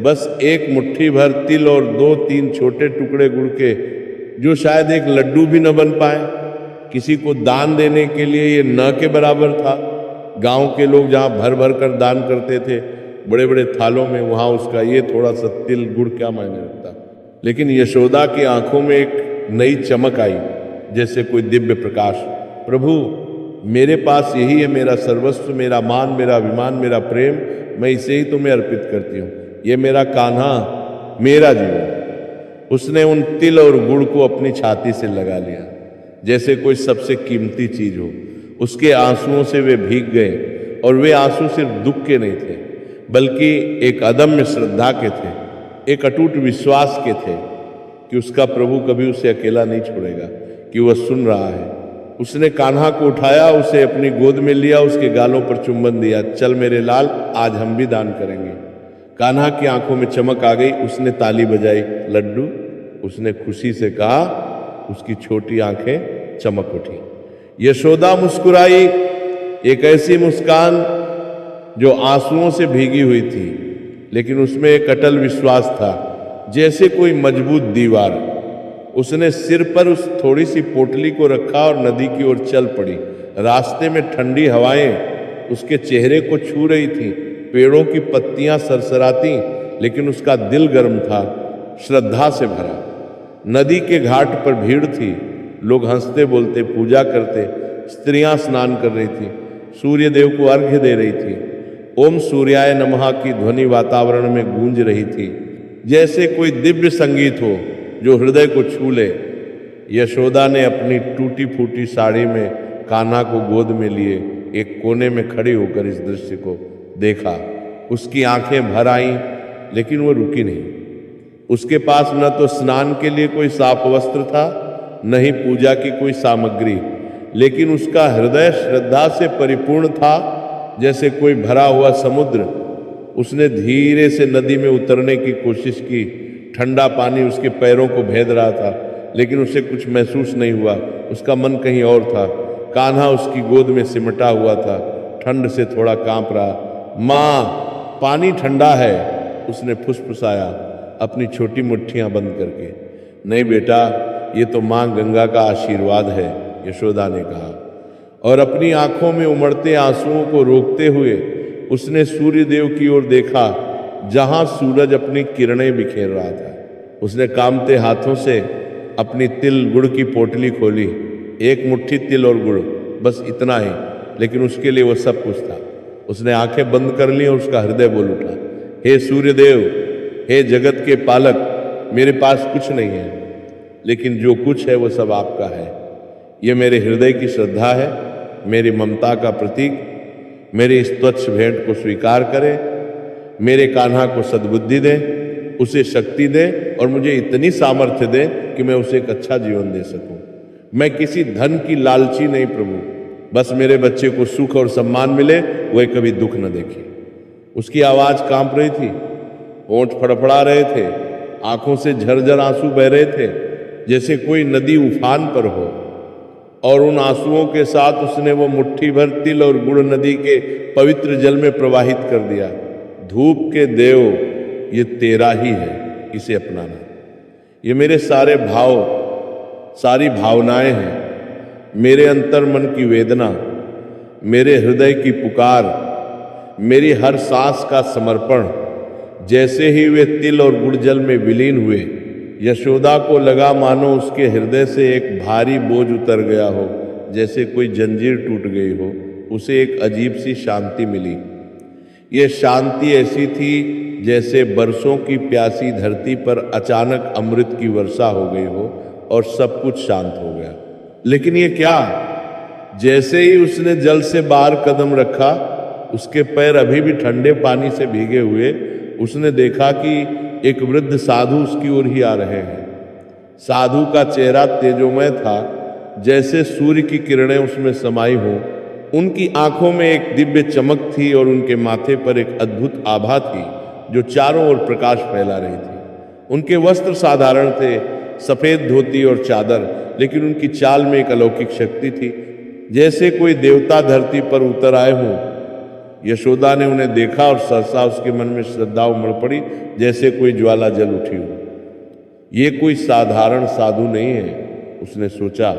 बस एक मुट्ठी भर तिल और 2-3 छोटे टुकड़े गुड़ के, जो शायद एक लड्डू भी न बन पाए। किसी को दान देने के लिए ये न के बराबर था। गांव के लोग जहाँ भर भर कर दान करते थे बड़े बड़े थालों में, वहाँ उसका ये थोड़ा सा तिल गुड़ क्या मायने रखता। लेकिन यशोदा की आंखों में एक नई चमक आई, जैसे कोई दिव्य प्रकाश। प्रभु, मेरे पास यही है मेरा सर्वस्व, मेरा मान, मेरा अभिमान, मेरा प्रेम। मैं इसे ही तुम्हें अर्पित करती हूँ। ये मेरा कान्हा, मेरा जीवन। उसने उन तिल और गुड़ को अपनी छाती से लगा लिया, जैसे कोई सबसे कीमती चीज हो। उसके आंसुओं से वे भीग गए, और वे आंसू सिर्फ दुख के नहीं थे, बल्कि एक अदम्य श्रद्धा के थे, एक अटूट विश्वास के थे कि उसका प्रभु कभी उसे अकेला नहीं छोड़ेगा, कि वह सुन रहा है, उसने कान्हा को उठाया, उसे अपनी गोद में लिया, उसके गालों पर चुंबन दिया। चल मेरे लाल, आज हम भी दान करेंगे। कान्हा की आंखों में चमक आ गई, उसने ताली बजाई। लड्डू, उसने खुशी से कहा। उसकी छोटी आंखें चमक उठी। यशोदा मुस्कुराई, एक ऐसी मुस्कान जो आंसुओं से भीगी हुई थी, लेकिन उसमें एक अटल विश्वास था, जैसे कोई मजबूत दीवार। उसने सिर पर उस थोड़ी सी पोटली को रखा और नदी की ओर चल पड़ी। रास्ते में ठंडी हवाएं उसके चेहरे को छू रही थी, पेड़ों की पत्तियां सरसराती, लेकिन उसका दिल गर्म था, श्रद्धा से भरा। नदी के घाट पर भीड़ थी, लोग हंसते बोलते पूजा करते, स्त्रियां स्नान कर रही थी, सूर्य देव को अर्घ्य दे रही थी। ओम सूर्याय नमः की ध्वनि वातावरण में गूंज रही थी, जैसे कोई दिव्य संगीत हो जो हृदय को छू ले। यशोदा ने अपनी टूटी फूटी साड़ी में कान्हा को गोद में लिए एक कोने में खड़ी होकर इस दृश्य को देखा। उसकी आंखें भर आईं, लेकिन वो रुकी नहीं। उसके पास न तो स्नान के लिए कोई साफ वस्त्र था, न ही पूजा की कोई सामग्री, लेकिन उसका हृदय श्रद्धा से परिपूर्ण था, जैसे कोई भरा हुआ समुद्र। उसने धीरे से नदी में उतरने की कोशिश की। ठंडा पानी उसके पैरों को भेद रहा था, लेकिन उसे कुछ महसूस नहीं हुआ। उसका मन कहीं और था। कान्हा उसकी गोद में सिमटा हुआ था, ठंड से थोड़ा कांप रहा। माँ, पानी ठंडा है, उसने फुसफुसाया अपनी छोटी मुट्ठियां बंद करके। नहीं बेटा, ये तो माँ गंगा का आशीर्वाद है, यशोदा ने कहा। और अपनी आंखों में उमड़ते आंसुओं को रोकते हुए उसने सूर्य देव की ओर देखा, जहां सूरज अपनी किरणें बिखेर रहा था। उसने कामते हाथों से अपनी तिल गुड़ की पोटली खोली। एक मुट्ठी तिल और गुड़, बस इतना ही, लेकिन उसके लिए वो सब कुछ था। उसने आंखें बंद कर ली और उसका हृदय बोल उठा, हे सूर्यदेव, हे जगत के पालक, मेरे पास कुछ नहीं है, लेकिन जो कुछ है वो सब आपका है। ये मेरे हृदय की श्रद्धा है, मेरी ममता का प्रतीक। मेरी इस तुच्छ भेंट को स्वीकार करें, मेरे कान्हा को सद्बुद्धि दे, उसे शक्ति दे और मुझे इतनी सामर्थ्य दे कि मैं उसे एक अच्छा जीवन दे सकूं। मैं किसी धन की लालची नहीं प्रभु, बस मेरे बच्चे को सुख और सम्मान मिले, वह कभी दुख न देखे। उसकी आवाज कांप रही थी, होंठ फड़फड़ा रहे थे, आंखों से झरझर आंसू बह रहे थे, जैसे कोई नदी उफान पर हो। और उन आंसुओं के साथ उसने वो मुट्ठी भर तिल और गुड़ नदी के पवित्र जल में प्रवाहित कर दिया। धूप के देव, ये तेरा ही है, इसे अपनाना। ये मेरे सारे भाव, सारी भावनाएं हैं, मेरे अंतर मन की वेदना, मेरे हृदय की पुकार, मेरी हर सांस का समर्पण। जैसे ही वे तिल और गुड़ जल में विलीन हुए, यशोदा को लगा मानो उसके हृदय से एक भारी बोझ उतर गया हो, जैसे कोई जंजीर टूट गई हो। उसे एक अजीब सी शांति मिली। ये शांति ऐसी थी जैसे बरसों की प्यासी धरती पर अचानक अमृत की वर्षा हो गई हो और सब कुछ शांत हो गया। लेकिन ये क्या? जैसे ही उसने जल से बाहर कदम रखा, उसके पैर अभी भी ठंडे पानी से भीगे हुए। उसने देखा कि एक वृद्ध साधु उसकी ओर ही आ रहे हैं। साधु का चेहरा तेजोमय था, जैसे सूर्य की किरणें उसमें समाई हों। उनकी आंखों में एक दिव्य चमक थी और उनके माथे पर एक अद्भुत आभा थी जो चारों ओर प्रकाश फैला रही थी। उनके वस्त्र साधारण थे, सफेद धोती और चादर, लेकिन उनकी चाल में एक अलौकिक शक्ति थी, जैसे कोई देवता धरती पर उतर आए हों। यशोदा ने उन्हें देखा और सहसा उसके मन में श्रद्धा उमड़ पड़ी, जैसे कोई ज्वाला जल उठी हो। ये कोई साधारण साधु नहीं है, उसने सोचा।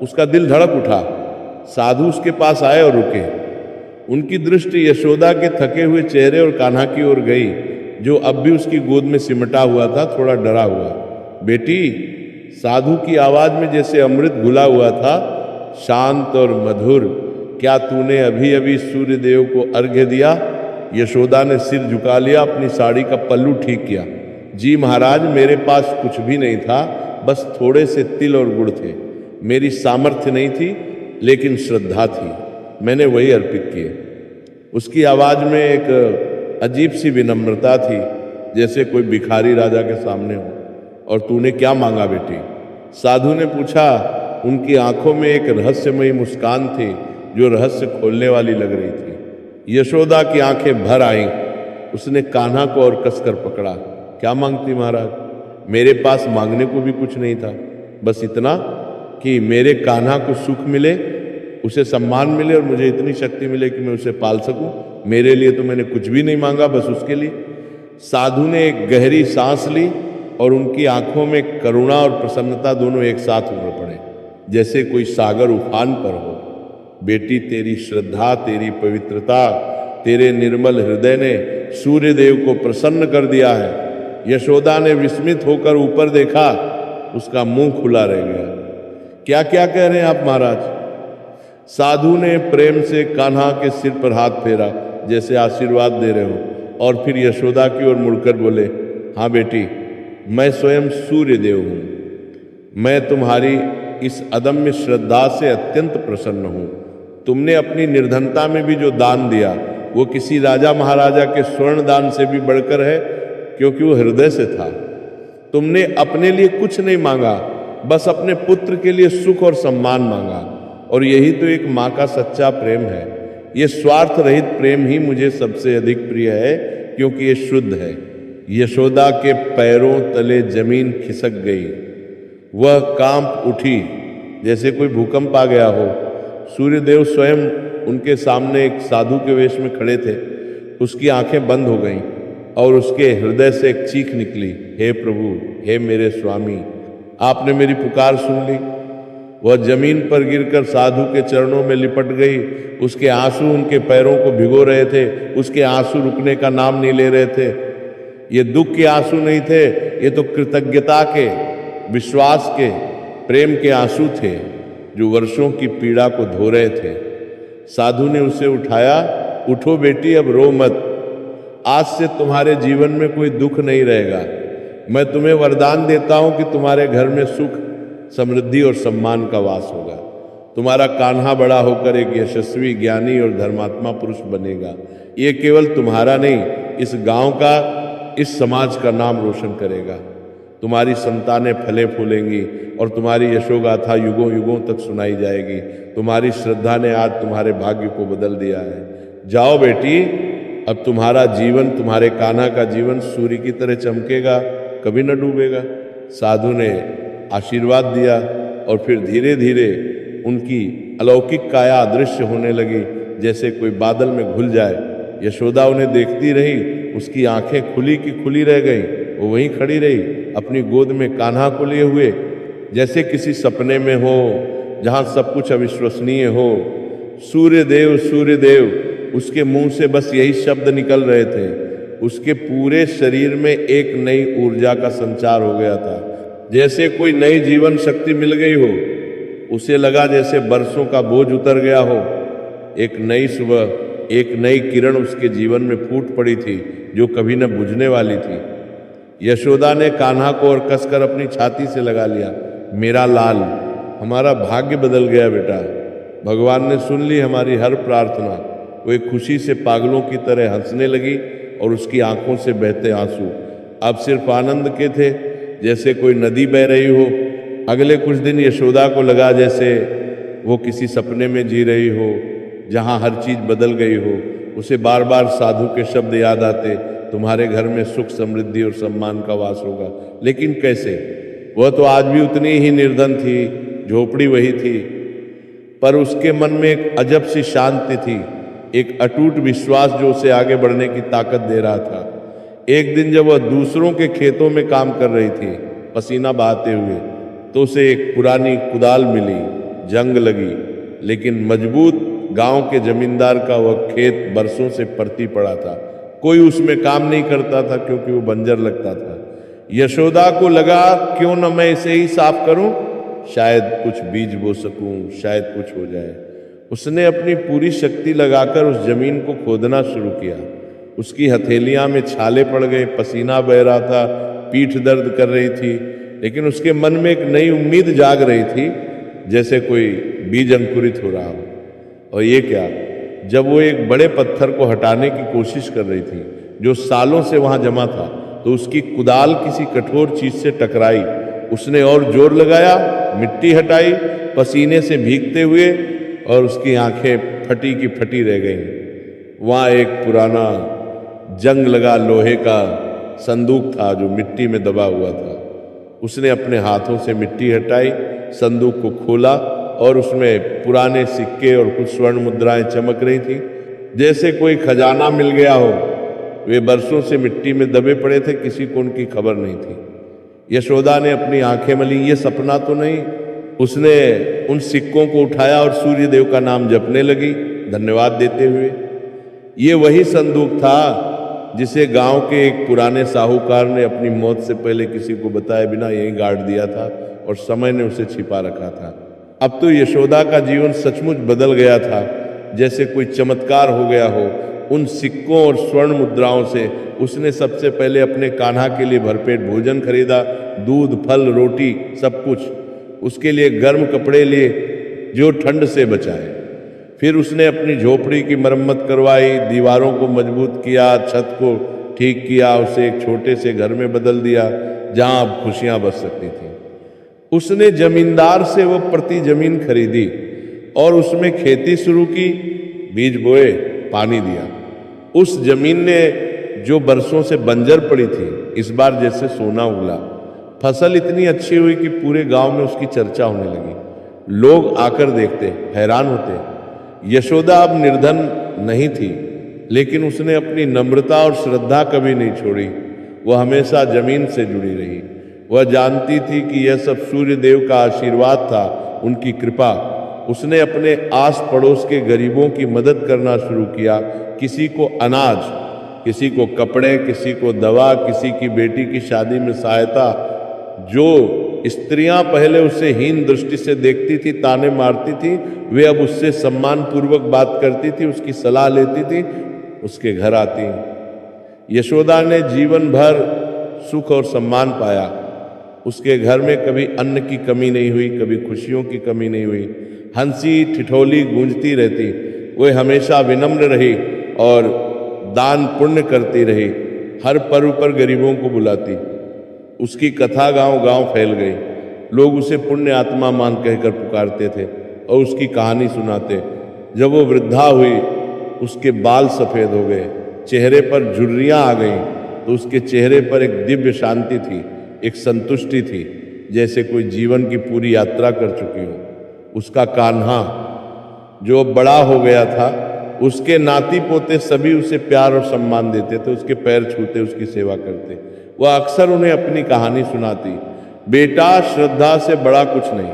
उसका दिल धड़क उठा। साधु उसके पास आए और रुके। उनकी दृष्टि यशोदा के थके हुए चेहरे और कान्हा की ओर गई, जो अब भी उसकी गोद में सिमटा हुआ था, थोड़ा डरा हुआ। बेटी, साधु की आवाज में जैसे अमृत घुला हुआ था, शांत और मधुर। क्या तूने अभी अभी सूर्य देव को अर्घ्य दिया? यशोदा ने सिर झुका लिया, अपनी साड़ी का पल्लू ठीक किया। जी महाराज, मेरे पास कुछ भी नहीं था, बस थोड़े से तिल और गुड़ थे। मेरी सामर्थ्य नहीं थी, लेकिन श्रद्धा थी, मैंने वही अर्पित किए। उसकी आवाज में एक अजीब सी विनम्रता थी, जैसे कोई भिखारी राजा के सामने हो। और तूने क्या मांगा बेटी? साधु ने पूछा। उनकी आंखों में एक रहस्यमयी मुस्कान थी जो रहस्य खोलने वाली लग रही थी। यशोदा की आंखें भर आईं। उसने कान्हा को और कसकर पकड़ा। क्या मांगती महाराज? मेरे पास मांगने को भी कुछ नहीं था, बस इतना कि मेरे कान्हा को सुख मिले, उसे सम्मान मिले और मुझे इतनी शक्ति मिले कि मैं उसे पाल सकूं। मेरे लिए तो मैंने कुछ भी नहीं मांगा, बस उसके लिए। साधु ने एक गहरी सांस ली और उनकी आंखों में करुणा और प्रसन्नता दोनों एक साथ उमड़ पड़े, जैसे कोई सागर उफान पर हो। बेटी, तेरी श्रद्धा, तेरी पवित्रता, तेरे निर्मल हृदय ने सूर्य देव को प्रसन्न कर दिया है। यशोदा ने विस्मित होकर ऊपर देखा, उसका मुंह खुला रह गया। क्या क्या कह रहे हैं आप महाराज? साधु ने प्रेम से कान्हा के सिर पर हाथ फेरा, जैसे आशीर्वाद दे रहे हो, और फिर यशोदा की ओर मुड़कर बोले, हाँ बेटी, मैं स्वयं सूर्य देव हूं। मैं तुम्हारी इस अदम्य श्रद्धा से अत्यंत प्रसन्न हूं। तुमने अपनी निर्धनता में भी जो दान दिया वो किसी राजा महाराजा के स्वर्ण दान से भी बढ़कर है, क्योंकि वो हृदय से था। तुमने अपने लिए कुछ नहीं मांगा, बस अपने पुत्र के लिए सुख और सम्मान मांगा, और यही तो एक माँ का सच्चा प्रेम है। ये स्वार्थ रहित प्रेम ही मुझे सबसे अधिक प्रिय है, क्योंकि ये शुद्ध है। यशोदा के पैरों तले जमीन खिसक गई। वह कांप उठी जैसे कोई भूकंप आ गया हो। सूर्यदेव स्वयं उनके सामने एक साधु के वेश में खड़े थे। उसकी आंखें बंद हो गईं और उसके हृदय से एक चीख निकली, हे प्रभु, हे मेरे स्वामी, आपने मेरी पुकार सुन ली। वह जमीन पर गिरकर साधु के चरणों में लिपट गई। उसके आंसू उनके पैरों को भिगो रहे थे। उसके आंसू रुकने का नाम नहीं ले रहे थे। ये दुख के आंसू नहीं थे, ये तो कृतज्ञता के, विश्वास के, प्रेम के आंसू थे जो वर्षों की पीड़ा को धो रहे थे। साधु ने उसे उठाया, उठो बेटी, अब रो मत। आज से तुम्हारे जीवन में कोई दुख नहीं रहेगा। मैं तुम्हें वरदान देता हूं कि तुम्हारे घर में सुख, समृद्धि और सम्मान का वास होगा। तुम्हारा कान्हा बड़ा होकर एक यशस्वी, ज्ञानी और धर्मात्मा पुरुष बनेगा। ये केवल तुम्हारा नहीं, इस गांव का, इस समाज का नाम रोशन करेगा। तुम्हारी संतानें फले फूलेंगी और तुम्हारी यशोगाथा युगों युगों तक सुनाई जाएगी। तुम्हारी श्रद्धा ने आज तुम्हारे भाग्य को बदल दिया है। जाओ बेटी, अब तुम्हारा जीवन, तुम्हारे कान्हा का जीवन सूर्य की तरह चमकेगा, कभी न डूबेगा। साधु ने आशीर्वाद दिया और फिर धीरे धीरे उनकी अलौकिक काया अदृश्य होने लगी, जैसे कोई बादल में घुल जाए। यशोदा उन्हें देखती रही, उसकी आंखें खुली की खुली रह गईं। वो वहीं खड़ी रही, अपनी गोद में कान्हा को लिए हुए, जैसे किसी सपने में हो, जहां सब कुछ अविश्वसनीय हो। सूर्यदेव, सूर्यदेव, उसके मुंह से बस यही शब्द निकल रहे थे। उसके पूरे शरीर में एक नई ऊर्जा का संचार हो गया था, जैसे कोई नई जीवन शक्ति मिल गई हो। उसे लगा जैसे बरसों का बोझ उतर गया हो। एक नई सुबह, एक नई किरण उसके जीवन में फूट पड़ी थी, जो कभी न बुझने वाली थी। यशोदा ने कान्हा को और कसकर अपनी छाती से लगा लिया। मेरा लाल, हमारा भाग्य बदल गया बेटा। भगवान ने सुन ली हमारी हर प्रार्थना। वो एक खुशी से पागलों की तरह हंसने लगी और उसकी आंखों से बहते आंसू अब सिर्फ आनंद के थे, जैसे कोई नदी बह रही हो। अगले कुछ दिन यशोदा को लगा जैसे वो किसी सपने में जी रही हो, जहाँ हर चीज़ बदल गई हो। उसे बार बार साधु के शब्द याद आते, तुम्हारे घर में सुख, समृद्धि और सम्मान का वास होगा। लेकिन कैसे? वह तो आज भी उतनी ही निर्धन थी, झोपड़ी वही थी, पर उसके मन में एक अजब सी शांति थी, एक अटूट विश्वास जो उसे आगे बढ़ने की ताकत दे रहा था। एक दिन जब वह दूसरों के खेतों में काम कर रही थी, पसीना बहाते हुए, तो उसे एक पुरानी कुदाल मिली। जंग लगी, लेकिन मजबूत गांव के जमींदार का वह खेत बरसों से परती पड़ा था। कोई उसमें काम नहीं करता था, क्योंकि वो बंजर लगता था। यशोदा को लगा, क्यों न मैं इसे ही साफ करूं, शायद कुछ बीज बो सकूं, शायद कुछ हो जाए। उसने अपनी पूरी शक्ति लगाकर उस जमीन को खोदना शुरू किया। उसकी हथेलियां में छाले पड़ गए, पसीना बह रहा था, पीठ दर्द कर रही थी, लेकिन उसके मन में एक नई उम्मीद जाग रही थी, जैसे कोई बीज अंकुरित हो रहा हो। और ये क्या, जब वो एक बड़े पत्थर को हटाने की कोशिश कर रही थी जो सालों से वहां जमा था, तो उसकी कुदाल किसी कठोर चीज से टकराई उसने और जोर लगाया, मिट्टी हटाई पसीने से भीगते हुए, और उसकी आंखें फटी की फटी रह गईं। वहाँ एक पुराना जंग लगा लोहे का संदूक था जो मिट्टी में दबा हुआ था। उसने अपने हाथों से मिट्टी हटाई, संदूक को खोला और उसमें पुराने सिक्के और कुछ स्वर्ण मुद्राएं चमक रही थी, जैसे कोई खजाना मिल गया हो। वे बरसों से मिट्टी में दबे पड़े थे, किसी को उनकी खबर नहीं थी। यशोदा ने अपनी आंखें मली, ये सपना तो नहीं। उसने उन सिक्कों को उठाया और सूर्य देव का नाम जपने लगी, धन्यवाद देते हुए। ये वही संदूक था जिसे गांव के एक पुराने साहूकार ने अपनी मौत से पहले किसी को बताए बिना यहीं गाड़ दिया था और समय ने उसे छिपा रखा था। अब तो यशोदा का जीवन सचमुच बदल गया था, जैसे कोई चमत्कार हो गया हो। उन सिक्कों और स्वर्ण मुद्राओं से उसने सबसे पहले अपने कान्हा के लिए भरपेट भोजन खरीदा, दूध, फल, रोटी, सब कुछ। उसके लिए गर्म कपड़े लिए जो ठंड से बचाए। फिर उसने अपनी झोपड़ी की मरम्मत करवाई, दीवारों को मजबूत किया, छत को ठीक किया, उसे एक छोटे से घर में बदल दिया जहां अब खुशियां बस सकती थी। उसने जमींदार से वो प्रति जमीन खरीदी और उसमें खेती शुरू की, बीज बोए, पानी दिया। उस जमीन ने जो बरसों से बंजर पड़ी थी, इस बार जैसे सोना उगला। फसल इतनी अच्छी हुई कि पूरे गांव में उसकी चर्चा होने लगी। लोग आकर देखते, हैरान होते। यशोदा अब निर्धन नहीं थी, लेकिन उसने अपनी नम्रता और श्रद्धा कभी नहीं छोड़ी। वह हमेशा जमीन से जुड़ी रही। वह जानती थी कि यह सब सूर्य देव का आशीर्वाद था, उनकी कृपा। उसने अपने आस पड़ोस के गरीबों की मदद करना शुरू किया। किसी को अनाज, किसी को कपड़े, किसी को दवा, किसी की बेटी की शादी में सहायता। जो स्त्रियां पहले उसे हीन दृष्टि से देखती थी, ताने मारती थी, वे अब उससे सम्मान पूर्वक बात करती थी, उसकी सलाह लेती थी, उसके घर आती। यशोदा ने जीवन भर सुख और सम्मान पाया। उसके घर में कभी अन्न की कमी नहीं हुई, कभी खुशियों की कमी नहीं हुई। हंसी ठिठोली गूंजती रहती। वह हमेशा विनम्र रही और दान पुण्य करती रही। हर पर्व पर गरीबों को बुलाती। उसकी कथा गांव-गांव फैल गई। लोग उसे पुण्य आत्मा मान कहकर पुकारते थे और उसकी कहानी सुनाते। जब वो वृद्धा हुई, उसके बाल सफ़ेद हो गए, चेहरे पर झुर्रियाँ आ गईं, तो उसके चेहरे पर एक दिव्य शांति थी, एक संतुष्टि थी, जैसे कोई जीवन की पूरी यात्रा कर चुकी हो। उसका कान्हा जो बड़ा हो गया था, उसके नाती पोते सभी उसे प्यार और सम्मान देते थे, उसके पैर छूते, उसकी सेवा करते। वह अक्सर उन्हें अपनी कहानी सुनाती। बेटा, श्रद्धा से बड़ा कुछ नहीं।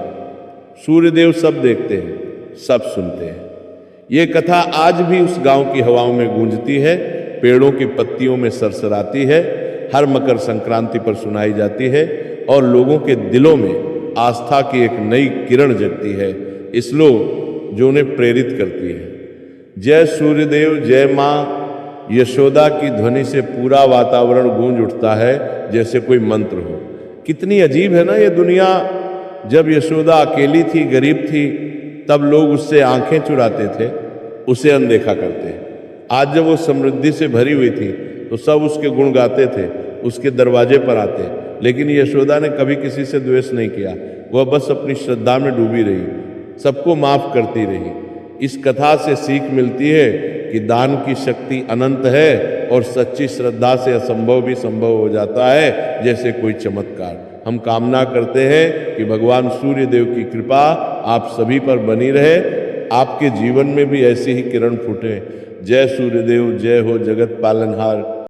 सूर्यदेव सब देखते हैं, सब सुनते हैं। ये कथा आज भी उस गांव की हवाओं में गूंजती है, पेड़ों की पत्तियों में सरसराती है, हर मकर संक्रांति पर सुनाई जाती है और लोगों के दिलों में आस्था की एक नई किरण जगती है, इसलिए जो उन्हें प्रेरित करती है। जय सूर्यदेव, जय माँ यशोदा की ध्वनि से पूरा वातावरण गूंज उठता है, जैसे कोई मंत्र हो। कितनी अजीब है ना ये दुनिया। जब यशोदा अकेली थी, गरीब थी, तब लोग उससे आंखें चुराते थे, उसे अनदेखा करते। आज जब वो समृद्धि से भरी हुई थी, तो सब उसके गुण गाते थे, उसके दरवाजे पर आते। लेकिन यशोदा ने कभी किसी से द्वेष नहीं किया। वह बस अपनी श्रद्धा में डूबी रही, सबको माफ करती रही। इस कथा से सीख मिलती है कि दान की शक्ति अनंत है और सच्ची श्रद्धा से असंभव भी संभव हो जाता है, जैसे कोई चमत्कार। हम कामना करते हैं कि भगवान सूर्य देव की कृपा आप सभी पर बनी रहे, आपके जीवन में भी ऐसी ही किरण फूटे। जय सूर्यदेव, जय हो जगत पालनहार।